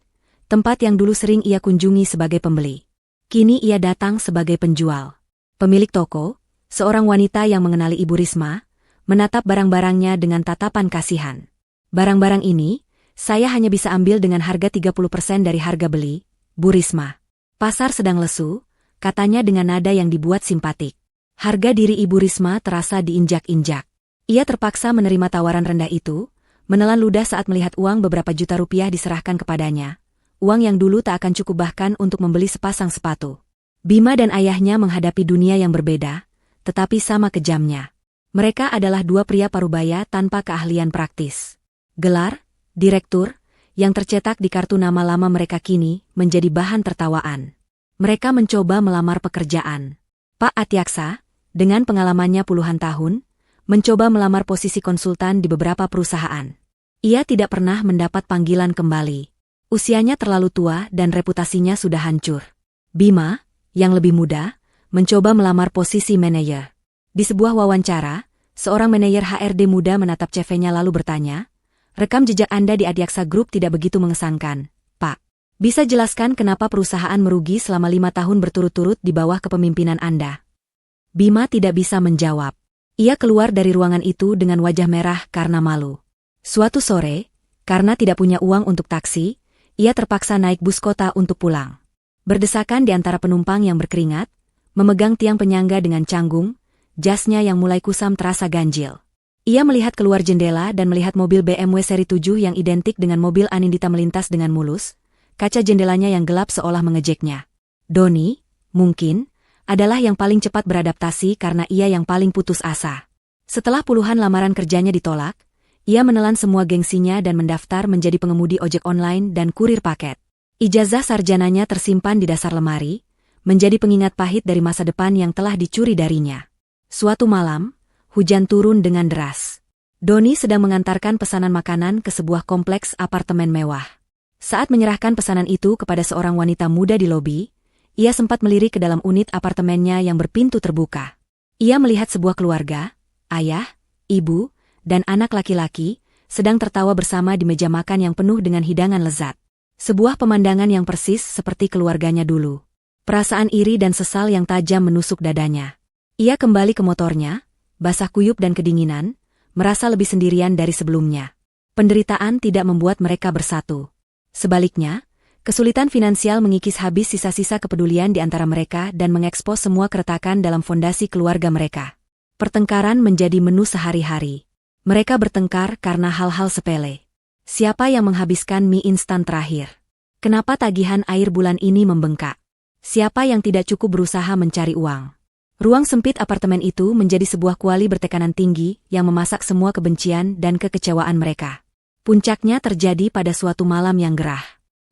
tempat yang dulu sering ia kunjungi sebagai pembeli. Kini ia datang sebagai penjual. Pemilik toko, seorang wanita yang mengenali Ibu Risma, menatap barang-barangnya dengan tatapan kasihan. Barang-barang ini, saya hanya bisa ambil dengan harga 30% dari harga beli, Bu Risma. Pasar sedang lesu, katanya dengan nada yang dibuat simpatik. Harga diri Ibu Risma terasa diinjak-injak. Ia terpaksa menerima tawaran rendah itu, menelan ludah saat melihat uang beberapa juta rupiah diserahkan kepadanya. Uang yang dulu tak akan cukup bahkan untuk membeli sepasang sepatu. Bima dan ayahnya menghadapi dunia yang berbeda, tetapi sama kejamnya. Mereka adalah dua pria parubaya tanpa keahlian praktis. Gelar, direktur, yang tercetak di kartu nama lama mereka kini menjadi bahan tertawaan. Mereka mencoba melamar pekerjaan. Pak Atyaksa, dengan pengalamannya puluhan tahun, mencoba melamar posisi konsultan di beberapa perusahaan. Ia tidak pernah mendapat panggilan kembali. Usianya terlalu tua dan reputasinya sudah hancur. Bima, yang lebih muda, mencoba melamar posisi manajer. Di sebuah wawancara, seorang manajer HRD muda menatap CV-nya lalu bertanya, "Rekam jejak Anda di Atyaksa Group tidak begitu mengesankan, Pak. Bisa jelaskan kenapa perusahaan merugi selama 5 tahun berturut-turut di bawah kepemimpinan Anda?" Bima tidak bisa menjawab. Ia keluar dari ruangan itu dengan wajah merah karena malu. Suatu sore, karena tidak punya uang untuk taksi, ia terpaksa naik bus kota untuk pulang. Berdesakan di antara penumpang yang berkeringat, memegang tiang penyangga dengan canggung, jasnya yang mulai kusam terasa ganjil. Ia melihat keluar jendela dan melihat mobil BMW seri 7 yang identik dengan mobil Anindita melintas dengan mulus, kaca jendelanya yang gelap seolah mengejeknya. Doni, mungkin, adalah yang paling cepat beradaptasi karena ia yang paling putus asa. Setelah puluhan lamaran kerjanya ditolak, ia menelan semua gengsinya dan mendaftar menjadi pengemudi ojek online dan kurir paket. Ijazah sarjananya tersimpan di dasar lemari, menjadi pengingat pahit dari masa depan yang telah dicuri darinya. Suatu malam, hujan turun dengan deras. Doni sedang mengantarkan pesanan makanan ke sebuah kompleks apartemen mewah. Saat menyerahkan pesanan itu kepada seorang wanita muda di lobi, ia sempat melirik ke dalam unit apartemennya yang berpintu terbuka. Ia melihat sebuah keluarga, ayah, ibu, dan anak laki-laki, sedang tertawa bersama di meja makan yang penuh dengan hidangan lezat. Sebuah pemandangan yang persis seperti keluarganya dulu. Perasaan iri dan sesal yang tajam menusuk dadanya. Ia kembali ke motornya, basah kuyup dan kedinginan, merasa lebih sendirian dari sebelumnya. Penderitaan tidak membuat mereka bersatu. Sebaliknya, kesulitan finansial mengikis habis sisa-sisa kepedulian di antara mereka dan mengekspos semua keretakan dalam fondasi keluarga mereka. Pertengkaran menjadi menu sehari-hari. Mereka bertengkar karena hal-hal sepele. Siapa yang menghabiskan mie instan terakhir? Kenapa tagihan air bulan ini membengkak? Siapa yang tidak cukup berusaha mencari uang? Ruang sempit apartemen itu menjadi sebuah kuali bertekanan tinggi yang memasak semua kebencian dan kekecewaan mereka. Puncaknya terjadi pada suatu malam yang gerah.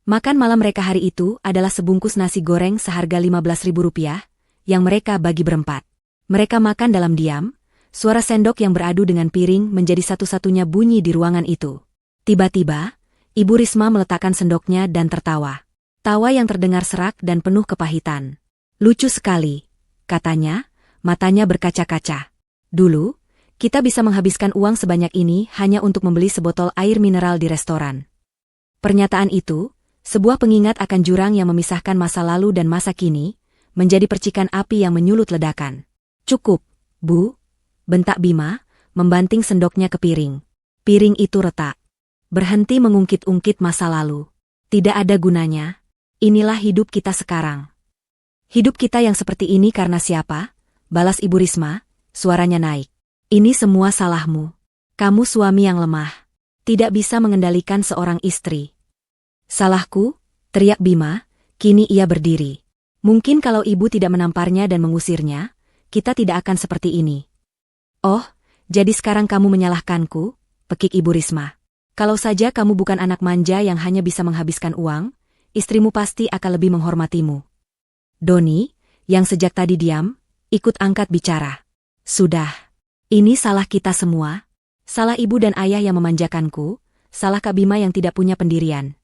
Makan malam mereka hari itu adalah sebungkus nasi goreng seharga Rp15.000 yang mereka bagi berempat. Mereka makan dalam diam, suara sendok yang beradu dengan piring menjadi satu-satunya bunyi di ruangan itu. Tiba-tiba, Ibu Risma meletakkan sendoknya dan tertawa. Tawa yang terdengar serak dan penuh kepahitan. "Lucu sekali," katanya, matanya berkaca-kaca. "Dulu, kita bisa menghabiskan uang sebanyak ini hanya untuk membeli sebotol air mineral di restoran." Pernyataan itu, sebuah pengingat akan jurang yang memisahkan masa lalu dan masa kini, menjadi percikan api yang menyulut ledakan. "Cukup, Bu," bentak Bima, membanting sendoknya ke piring. Piring itu retak. "Berhenti mengungkit-ungkit masa lalu. Tidak ada gunanya. Inilah hidup kita sekarang." "Hidup kita yang seperti ini karena siapa?" balas Ibu Risma, suaranya naik. "Ini semua salahmu. Kamu suami yang lemah. Tidak bisa mengendalikan seorang istri." "Salahku?" teriak Bima, kini ia berdiri. "Mungkin kalau ibu tidak menamparnya dan mengusirnya, kita tidak akan seperti ini." "Oh, jadi sekarang kamu menyalahkanku?" pekik Ibu Risma. "Kalau saja kamu bukan anak manja yang hanya bisa menghabiskan uang, istrimu pasti akan lebih menghormatimu." Doni, yang sejak tadi diam, ikut angkat bicara. "Sudah. Ini salah kita semua. Salah ibu dan ayah yang memanjakanku, salah Kak Bima yang tidak punya pendirian."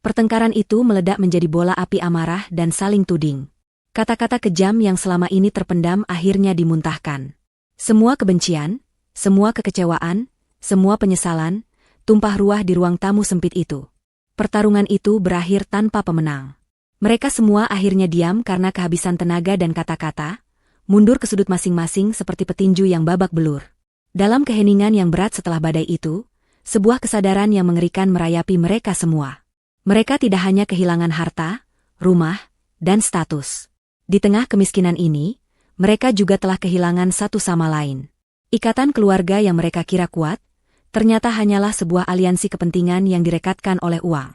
Pertengkaran itu meledak menjadi bola api amarah dan saling tuding. Kata-kata kejam yang selama ini terpendam akhirnya dimuntahkan. Semua kebencian, semua kekecewaan, semua penyesalan, tumpah ruah di ruang tamu sempit itu. Pertarungan itu berakhir tanpa pemenang. Mereka semua akhirnya diam karena kehabisan tenaga dan kata-kata, mundur ke sudut masing-masing seperti petinju yang babak belur. Dalam keheningan yang berat setelah badai itu, sebuah kesadaran yang mengerikan merayapi mereka semua. Mereka tidak hanya kehilangan harta, rumah, dan status. Di tengah kemiskinan ini, mereka juga telah kehilangan satu sama lain. Ikatan keluarga yang mereka kira kuat, ternyata hanyalah sebuah aliansi kepentingan yang direkatkan oleh uang.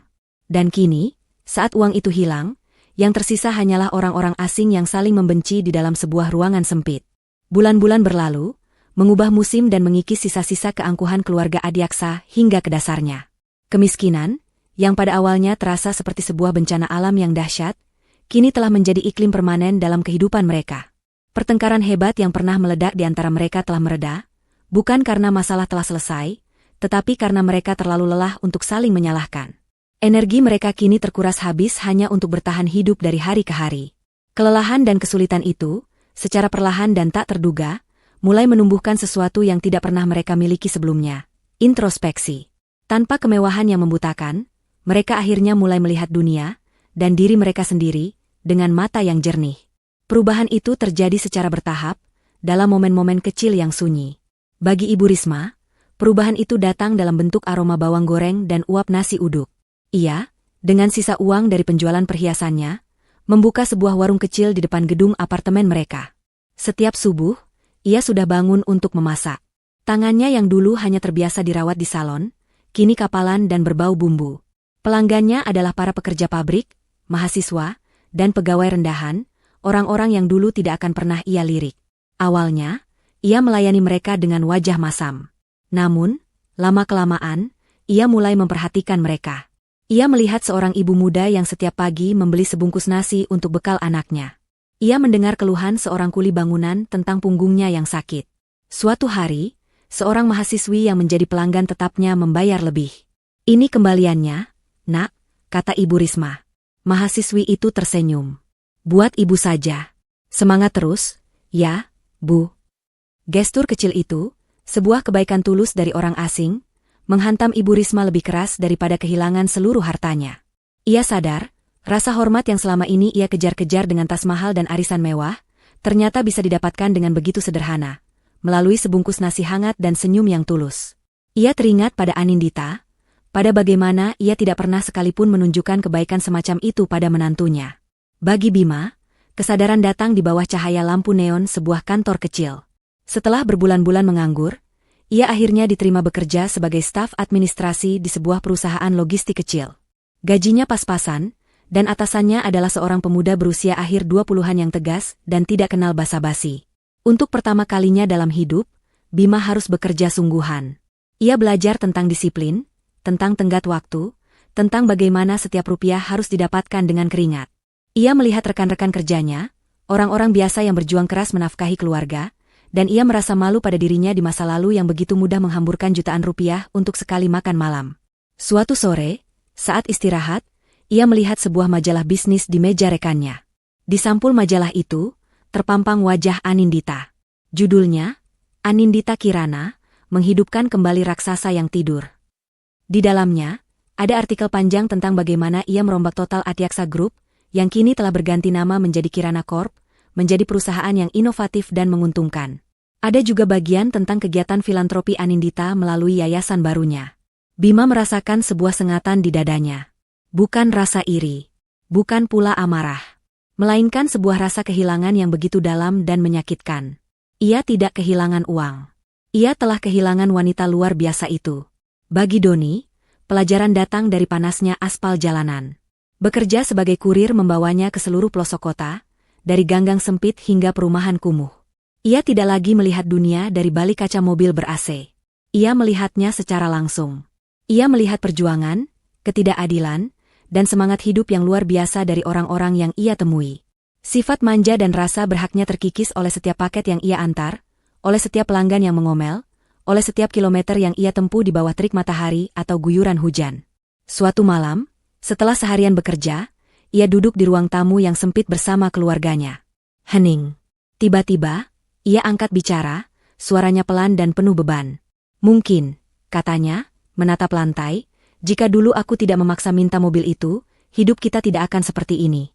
Dan kini, saat uang itu hilang, yang tersisa hanyalah orang-orang asing yang saling membenci di dalam sebuah ruangan sempit. Bulan-bulan berlalu, mengubah musim dan mengikis sisa-sisa keangkuhan keluarga Adiaksa hingga ke dasarnya. Kemiskinan, yang pada awalnya terasa seperti sebuah bencana alam yang dahsyat, kini telah menjadi iklim permanen dalam kehidupan mereka. Pertengkaran hebat yang pernah meledak di antara mereka telah mereda, bukan karena masalah telah selesai, tetapi karena mereka terlalu lelah untuk saling menyalahkan. Energi mereka kini terkuras habis hanya untuk bertahan hidup dari hari ke hari. Kelelahan dan kesulitan itu, secara perlahan dan tak terduga, mulai menumbuhkan sesuatu yang tidak pernah mereka miliki sebelumnya, introspeksi. Tanpa kemewahan yang membutakan, mereka akhirnya mulai melihat dunia, dan diri mereka sendiri, dengan mata yang jernih. Perubahan itu terjadi secara bertahap, dalam momen-momen kecil yang sunyi. Bagi Ibu Risma, perubahan itu datang dalam bentuk aroma bawang goreng dan uap nasi uduk. Ia, dengan sisa uang dari penjualan perhiasannya, membuka sebuah warung kecil di depan gedung apartemen mereka. Setiap subuh, ia sudah bangun untuk memasak. Tangannya yang dulu hanya terbiasa dirawat di salon, kini kapalan dan berbau bumbu. Pelanggannya adalah para pekerja pabrik, mahasiswa, dan pegawai rendahan, orang-orang yang dulu tidak akan pernah ia lirik. Awalnya, ia melayani mereka dengan wajah masam. Namun, lama-kelamaan, ia mulai memperhatikan mereka. Ia melihat seorang ibu muda yang setiap pagi membeli sebungkus nasi untuk bekal anaknya. Ia mendengar keluhan seorang kuli bangunan tentang punggungnya yang sakit. Suatu hari, seorang mahasiswi yang menjadi pelanggan tetapnya membayar lebih. "Ini kembaliannya, Nak," kata Ibu Risma. Mahasiswi itu tersenyum. "Buat ibu saja. Semangat terus, ya, Bu." Gestur kecil itu, sebuah kebaikan tulus dari orang asing, menghantam Ibu Risma lebih keras daripada kehilangan seluruh hartanya. Ia sadar, rasa hormat yang selama ini ia kejar-kejar dengan tas mahal dan arisan mewah, ternyata bisa didapatkan dengan begitu sederhana, melalui sebungkus nasi hangat dan senyum yang tulus. Ia teringat pada Anindita, pada bagaimana ia tidak pernah sekalipun menunjukkan kebaikan semacam itu pada menantunya. Bagi Bima, kesadaran datang di bawah cahaya lampu neon sebuah kantor kecil. Setelah berbulan-bulan menganggur, ia akhirnya diterima bekerja sebagai staf administrasi di sebuah perusahaan logistik kecil. Gajinya pas-pasan, dan atasannya adalah seorang pemuda berusia akhir 20-an yang tegas dan tidak kenal basa-basi. Untuk pertama kalinya dalam hidup, Bima harus bekerja sungguhan. Ia belajar tentang disiplin, tentang tenggat waktu, tentang bagaimana setiap rupiah harus didapatkan dengan keringat. Ia melihat rekan-rekan kerjanya, orang-orang biasa yang berjuang keras menafkahi keluarga, dan ia merasa malu pada dirinya di masa lalu yang begitu mudah menghamburkan jutaan rupiah untuk sekali makan malam. Suatu sore, saat istirahat, ia melihat sebuah majalah bisnis di meja rekannya. Di sampul majalah itu, terpampang wajah Anindita. Judulnya, Anindita Kirana, menghidupkan kembali raksasa yang tidur. Di dalamnya, ada artikel panjang tentang bagaimana ia merombak total Adiaksa Group, yang kini telah berganti nama menjadi Kirana Corp, menjadi perusahaan yang inovatif dan menguntungkan. Ada juga bagian tentang kegiatan filantropi Anindita melalui yayasan barunya. Bima merasakan sebuah sengatan di dadanya. Bukan rasa iri, bukan pula amarah, melainkan sebuah rasa kehilangan yang begitu dalam dan menyakitkan. Ia tidak kehilangan uang. Ia telah kehilangan wanita luar biasa itu. Bagi Doni, pelajaran datang dari panasnya aspal jalanan. Bekerja sebagai kurir membawanya ke seluruh pelosok kota, dari ganggang sempit hingga perumahan kumuh. Ia tidak lagi melihat dunia dari balik kaca mobil ber-AC. Ia melihatnya secara langsung. Ia melihat perjuangan, ketidakadilan, dan semangat hidup yang luar biasa dari orang-orang yang ia temui. Sifat manja dan rasa berhaknya terkikis oleh setiap paket yang ia antar, oleh setiap pelanggan yang mengomel, oleh setiap kilometer yang ia tempuh di bawah terik matahari atau guyuran hujan. Suatu malam, setelah seharian bekerja, ia duduk di ruang tamu yang sempit bersama keluarganya. Hening. Tiba-tiba, ia angkat bicara, suaranya pelan dan penuh beban. "Mungkin," katanya, menatap lantai, "jika dulu aku tidak memaksa minta mobil itu, hidup kita tidak akan seperti ini."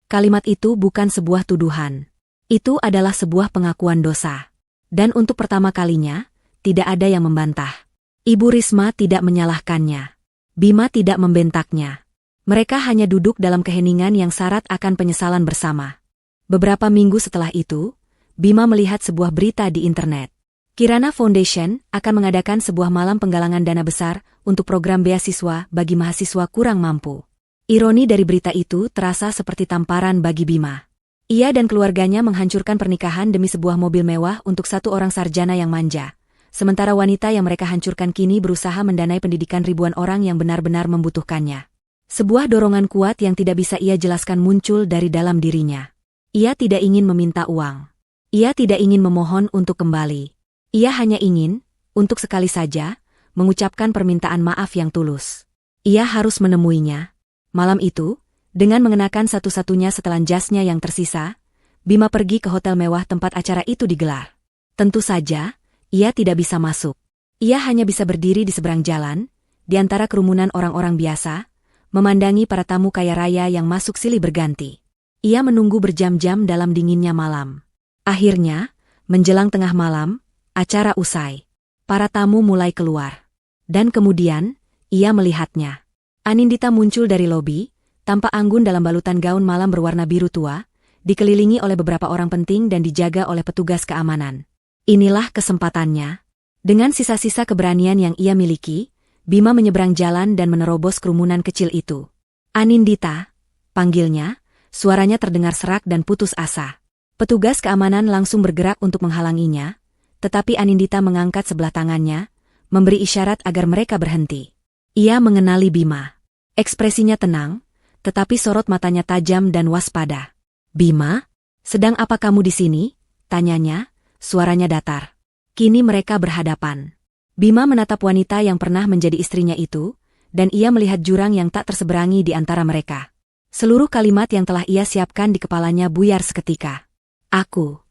Kalimat itu bukan sebuah tuduhan. Itu adalah sebuah pengakuan dosa. Dan untuk pertama kalinya, tidak ada yang membantah. Ibu Risma tidak menyalahkannya. Bima tidak membentaknya. Mereka hanya duduk dalam keheningan yang syarat akan penyesalan bersama. Beberapa minggu setelah itu, Bima melihat sebuah berita di internet. Kirana Foundation akan mengadakan sebuah malam penggalangan dana besar untuk program beasiswa bagi mahasiswa kurang mampu. Ironi dari berita itu terasa seperti tamparan bagi Bima. Ia dan keluarganya menghancurkan pernikahan demi sebuah mobil mewah untuk satu orang sarjana yang manja. Sementara wanita yang mereka hancurkan kini berusaha mendanai pendidikan ribuan orang yang benar-benar membutuhkannya. Sebuah dorongan kuat yang tidak bisa ia jelaskan muncul dari dalam dirinya. Ia tidak ingin meminta uang. Ia tidak ingin memohon untuk kembali. Ia hanya ingin, untuk sekali saja, mengucapkan permintaan maaf yang tulus. Ia harus menemuinya. Malam itu, dengan mengenakan satu-satunya setelan jasnya yang tersisa, Bima pergi ke hotel mewah tempat acara itu digelar. Tentu saja, ia tidak bisa masuk. Ia hanya bisa berdiri di seberang jalan, di antara kerumunan orang-orang biasa, memandangi para tamu kaya raya yang masuk silih berganti. Ia menunggu berjam-jam dalam dinginnya malam. Akhirnya, menjelang tengah malam, acara usai. Para tamu mulai keluar. Dan kemudian, ia melihatnya. Anindita muncul dari lobi, tampak anggun dalam balutan gaun malam berwarna biru tua, dikelilingi oleh beberapa orang penting dan dijaga oleh petugas keamanan. Inilah kesempatannya. Dengan sisa-sisa keberanian yang ia miliki, Bima menyeberang jalan dan menerobos kerumunan kecil itu. Anindita, panggilnya, suaranya terdengar serak dan putus asa. Petugas keamanan langsung bergerak untuk menghalanginya, tetapi Anindita mengangkat sebelah tangannya, memberi isyarat agar mereka berhenti. Ia mengenali Bima. Ekspresinya tenang, tetapi sorot matanya tajam dan waspada. "Bima, sedang apa kamu di sini?" tanyanya, suaranya datar. Kini mereka berhadapan. Bima menatap wanita yang pernah menjadi istrinya itu, dan ia melihat jurang yang tak terseberangi di antara mereka. Seluruh kalimat yang telah ia siapkan di kepalanya buyar seketika. "Aku."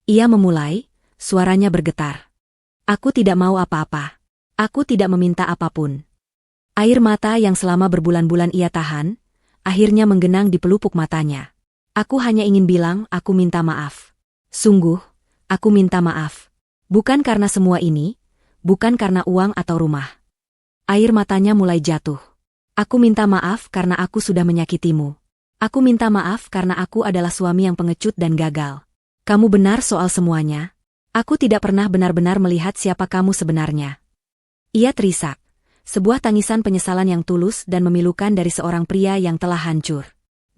Ia memulai, suaranya bergetar. "Aku tidak mau apa-apa. Aku tidak meminta apapun." Air mata yang selama berbulan-bulan ia tahan, akhirnya menggenang di pelupuk matanya. "Aku hanya ingin bilang aku minta maaf. Sungguh, aku minta maaf. Bukan karena semua ini, bukan karena uang atau rumah." Air matanya mulai jatuh. "Aku minta maaf karena aku sudah menyakitimu. Aku minta maaf karena aku adalah suami yang pengecut dan gagal. Kamu benar soal semuanya. Aku tidak pernah benar-benar melihat siapa kamu sebenarnya." Ia terisak. Sebuah tangisan penyesalan yang tulus dan memilukan dari seorang pria yang telah hancur.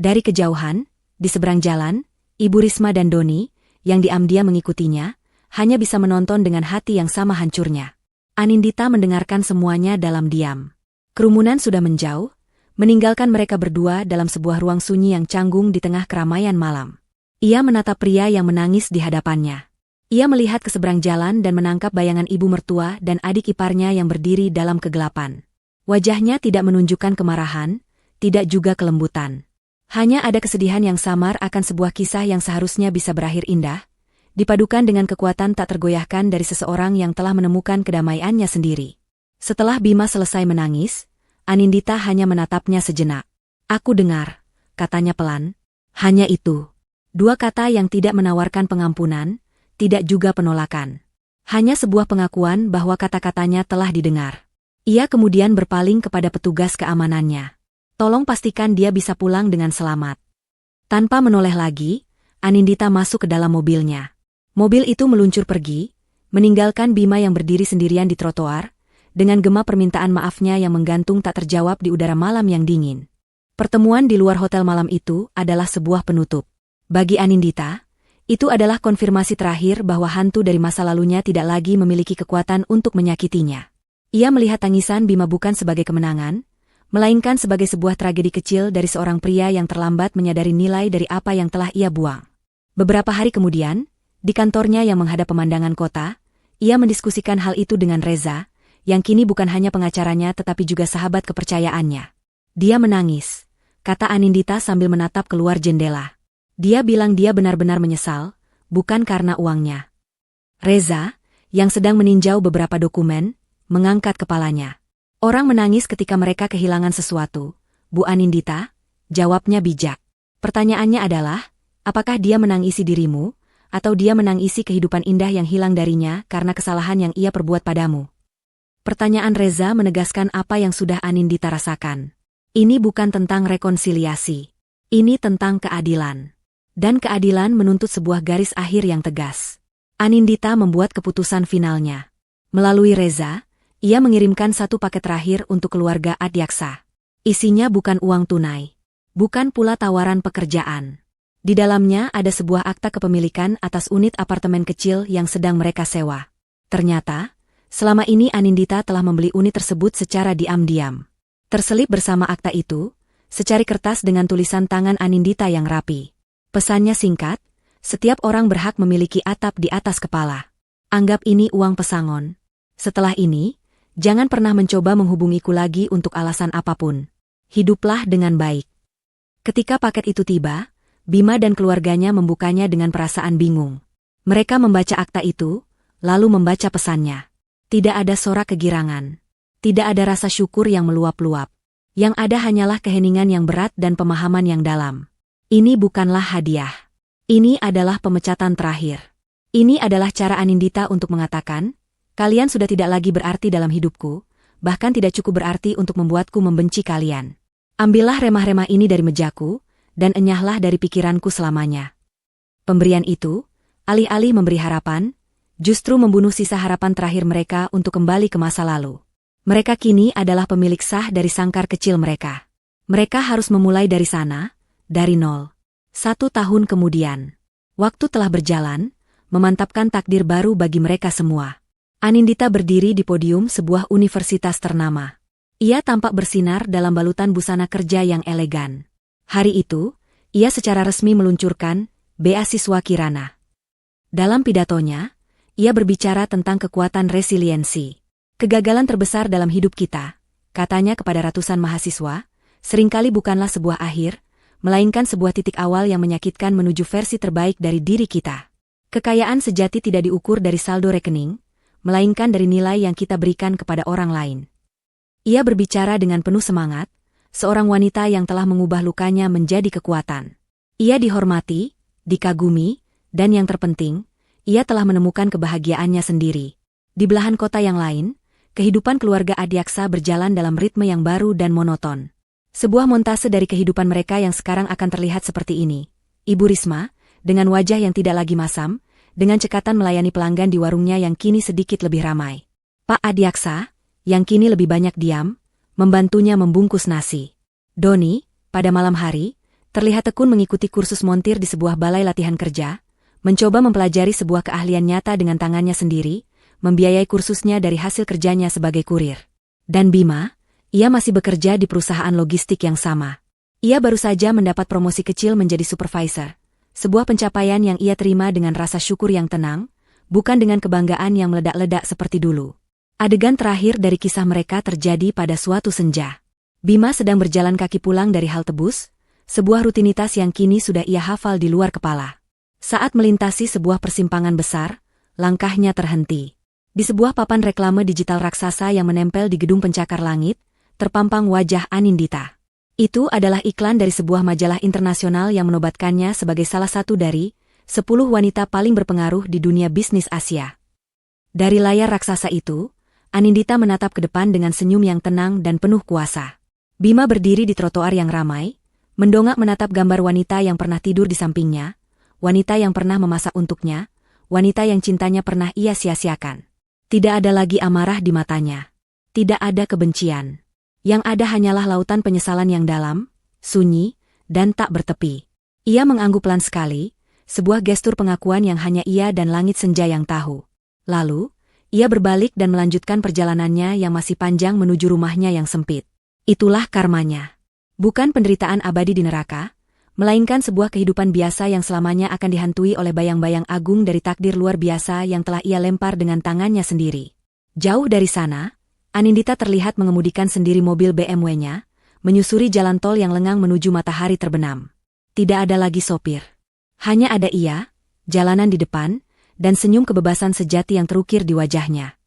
Dari kejauhan, di seberang jalan, Ibu Risma dan Doni, yang diam-diam mengikutinya, hanya bisa menonton dengan hati yang sama hancurnya. Anindita mendengarkan semuanya dalam diam. Kerumunan sudah menjauh, meninggalkan mereka berdua dalam sebuah ruang sunyi yang canggung di tengah keramaian malam. Ia menatap pria yang menangis di hadapannya. Ia melihat ke seberang jalan dan menangkap bayangan ibu mertua dan adik iparnya yang berdiri dalam kegelapan. Wajahnya tidak menunjukkan kemarahan, tidak juga kelembutan. Hanya ada kesedihan yang samar akan sebuah kisah yang seharusnya bisa berakhir indah, dipadukan dengan kekuatan tak tergoyahkan dari seseorang yang telah menemukan kedamaiannya sendiri. Setelah Bima selesai menangis, Anindita hanya menatapnya sejenak. "Aku dengar," katanya pelan. Hanya itu. Dua kata yang tidak menawarkan pengampunan, tidak juga penolakan. Hanya sebuah pengakuan bahwa kata-katanya telah didengar. Ia kemudian berpaling kepada petugas keamanannya. "Tolong pastikan dia bisa pulang dengan selamat." Tanpa menoleh lagi, Anindita masuk ke dalam mobilnya. Mobil itu meluncur pergi, meninggalkan Bima yang berdiri sendirian di trotoar, dengan gema permintaan maafnya yang menggantung tak terjawab di udara malam yang dingin. Pertemuan di luar hotel malam itu adalah sebuah penutup. Bagi Anindita, itu adalah konfirmasi terakhir bahwa hantu dari masa lalunya tidak lagi memiliki kekuatan untuk menyakitinya. Ia melihat tangisan Bima bukan sebagai kemenangan, melainkan sebagai sebuah tragedi kecil dari seorang pria yang terlambat menyadari nilai dari apa yang telah ia buang. Beberapa hari kemudian, di kantornya yang menghadap pemandangan kota, ia mendiskusikan hal itu dengan Reza, yang kini bukan hanya pengacaranya tetapi juga sahabat kepercayaannya. "Dia menangis," kata Anindita sambil menatap keluar jendela. "Dia bilang dia benar-benar menyesal, bukan karena uangnya." Reza, yang sedang meninjau beberapa dokumen, mengangkat kepalanya. "Orang menangis ketika mereka kehilangan sesuatu, Bu Anindita," jawabnya bijak. "Pertanyaannya adalah, apakah dia menangisi dirimu, atau dia menangisi kehidupan indah yang hilang darinya karena kesalahan yang ia perbuat padamu?" Pertanyaan Reza menegaskan apa yang sudah Anindita rasakan. Ini bukan tentang rekonsiliasi. Ini tentang keadilan. Dan keadilan menuntut sebuah garis akhir yang tegas. Anindita membuat keputusan finalnya. Melalui Reza, ia mengirimkan satu paket terakhir untuk keluarga Adyaksa. Isinya bukan uang tunai. Bukan pula tawaran pekerjaan. Di dalamnya ada sebuah akta kepemilikan atas unit apartemen kecil yang sedang mereka sewa. Ternyata, selama ini Anindita telah membeli unit tersebut secara diam-diam. Terselip bersama akta itu, secari kertas dengan tulisan tangan Anindita yang rapi. Pesannya singkat, setiap orang berhak memiliki atap di atas kepala. Anggap ini uang pesangon. Setelah ini, jangan pernah mencoba menghubungiku lagi untuk alasan apapun. Hiduplah dengan baik. Ketika paket itu tiba, Bima dan keluarganya membukanya dengan perasaan bingung. Mereka membaca akta itu, lalu membaca pesannya. Tidak ada sorak kegirangan. Tidak ada rasa syukur yang meluap-luap. Yang ada hanyalah keheningan yang berat dan pemahaman yang dalam. Ini bukanlah hadiah. Ini adalah pemecatan terakhir. Ini adalah cara Anindita untuk mengatakan, kalian sudah tidak lagi berarti dalam hidupku, bahkan tidak cukup berarti untuk membuatku membenci kalian. Ambillah remah-remah ini dari mejaku, dan enyahlah dari pikiranku selamanya. Pemberian itu, alih-alih memberi harapan, justru membunuh sisa harapan terakhir mereka untuk kembali ke masa lalu. Mereka kini adalah pemilik sah dari sangkar kecil mereka. Mereka harus memulai dari sana, dari nol. 1 tahun kemudian, waktu telah berjalan, memantapkan takdir baru bagi mereka semua. Anindita berdiri di podium sebuah universitas ternama. Ia tampak bersinar dalam balutan busana kerja yang elegan. Hari itu, ia secara resmi meluncurkan beasiswa Kirana. Dalam pidatonya, ia berbicara tentang kekuatan resiliensi. Kegagalan terbesar dalam hidup kita, katanya kepada ratusan mahasiswa, seringkali bukanlah sebuah akhir, melainkan sebuah titik awal yang menyakitkan menuju versi terbaik dari diri kita. Kekayaan sejati tidak diukur dari saldo rekening, melainkan dari nilai yang kita berikan kepada orang lain. Ia berbicara dengan penuh semangat, seorang wanita yang telah mengubah lukanya menjadi kekuatan. Ia dihormati, dikagumi, dan yang terpenting, ia telah menemukan kebahagiaannya sendiri. Di belahan kota yang lain, kehidupan keluarga Adyaksa berjalan dalam ritme yang baru dan monoton. Sebuah montase dari kehidupan mereka yang sekarang akan terlihat seperti ini. Ibu Risma, dengan wajah yang tidak lagi masam, dengan cekatan melayani pelanggan di warungnya yang kini sedikit lebih ramai. Pak Adyaksa, yang kini lebih banyak diam, membantunya membungkus nasi. Doni, pada malam hari, terlihat tekun mengikuti kursus montir di sebuah balai latihan kerja, mencoba mempelajari sebuah keahlian nyata dengan tangannya sendiri, membiayai kursusnya dari hasil kerjanya sebagai kurir. Dan Bima, ia masih bekerja di perusahaan logistik yang sama. Ia baru saja mendapat promosi kecil menjadi supervisor, sebuah pencapaian yang ia terima dengan rasa syukur yang tenang, bukan dengan kebanggaan yang meledak-ledak seperti dulu. Adegan terakhir dari kisah mereka terjadi pada suatu senja. Bima sedang berjalan kaki pulang dari halte bus, sebuah rutinitas yang kini sudah ia hafal di luar kepala. Saat melintasi sebuah persimpangan besar, langkahnya terhenti. Di sebuah papan reklame digital raksasa yang menempel di gedung pencakar langit, terpampang wajah Anindita. Itu adalah iklan dari sebuah majalah internasional yang menobatkannya sebagai salah satu dari 10 wanita paling berpengaruh di dunia bisnis Asia. Dari layar raksasa itu, Anindita menatap ke depan dengan senyum yang tenang dan penuh kuasa. Bima berdiri di trotoar yang ramai, mendongak menatap gambar wanita yang pernah tidur di sampingnya, wanita yang pernah memasak untuknya, wanita yang cintanya pernah ia sia-siakan. Tidak ada lagi amarah di matanya. Tidak ada kebencian. Yang ada hanyalah lautan penyesalan yang dalam, sunyi, dan tak bertepi. Ia mengangguk pelan sekali, sebuah gestur pengakuan yang hanya ia dan langit senja yang tahu. Lalu, ia berbalik dan melanjutkan perjalanannya yang masih panjang menuju rumahnya yang sempit. Itulah karmanya. Bukan penderitaan abadi di neraka, melainkan sebuah kehidupan biasa yang selamanya akan dihantui oleh bayang-bayang agung dari takdir luar biasa yang telah ia lempar dengan tangannya sendiri. Jauh dari sana, Anindita terlihat mengemudikan sendiri mobil BMW-nya, menyusuri jalan tol yang lengang menuju matahari terbenam. Tidak ada lagi sopir. Hanya ada ia, jalanan di depan, dan senyum kebebasan sejati yang terukir di wajahnya.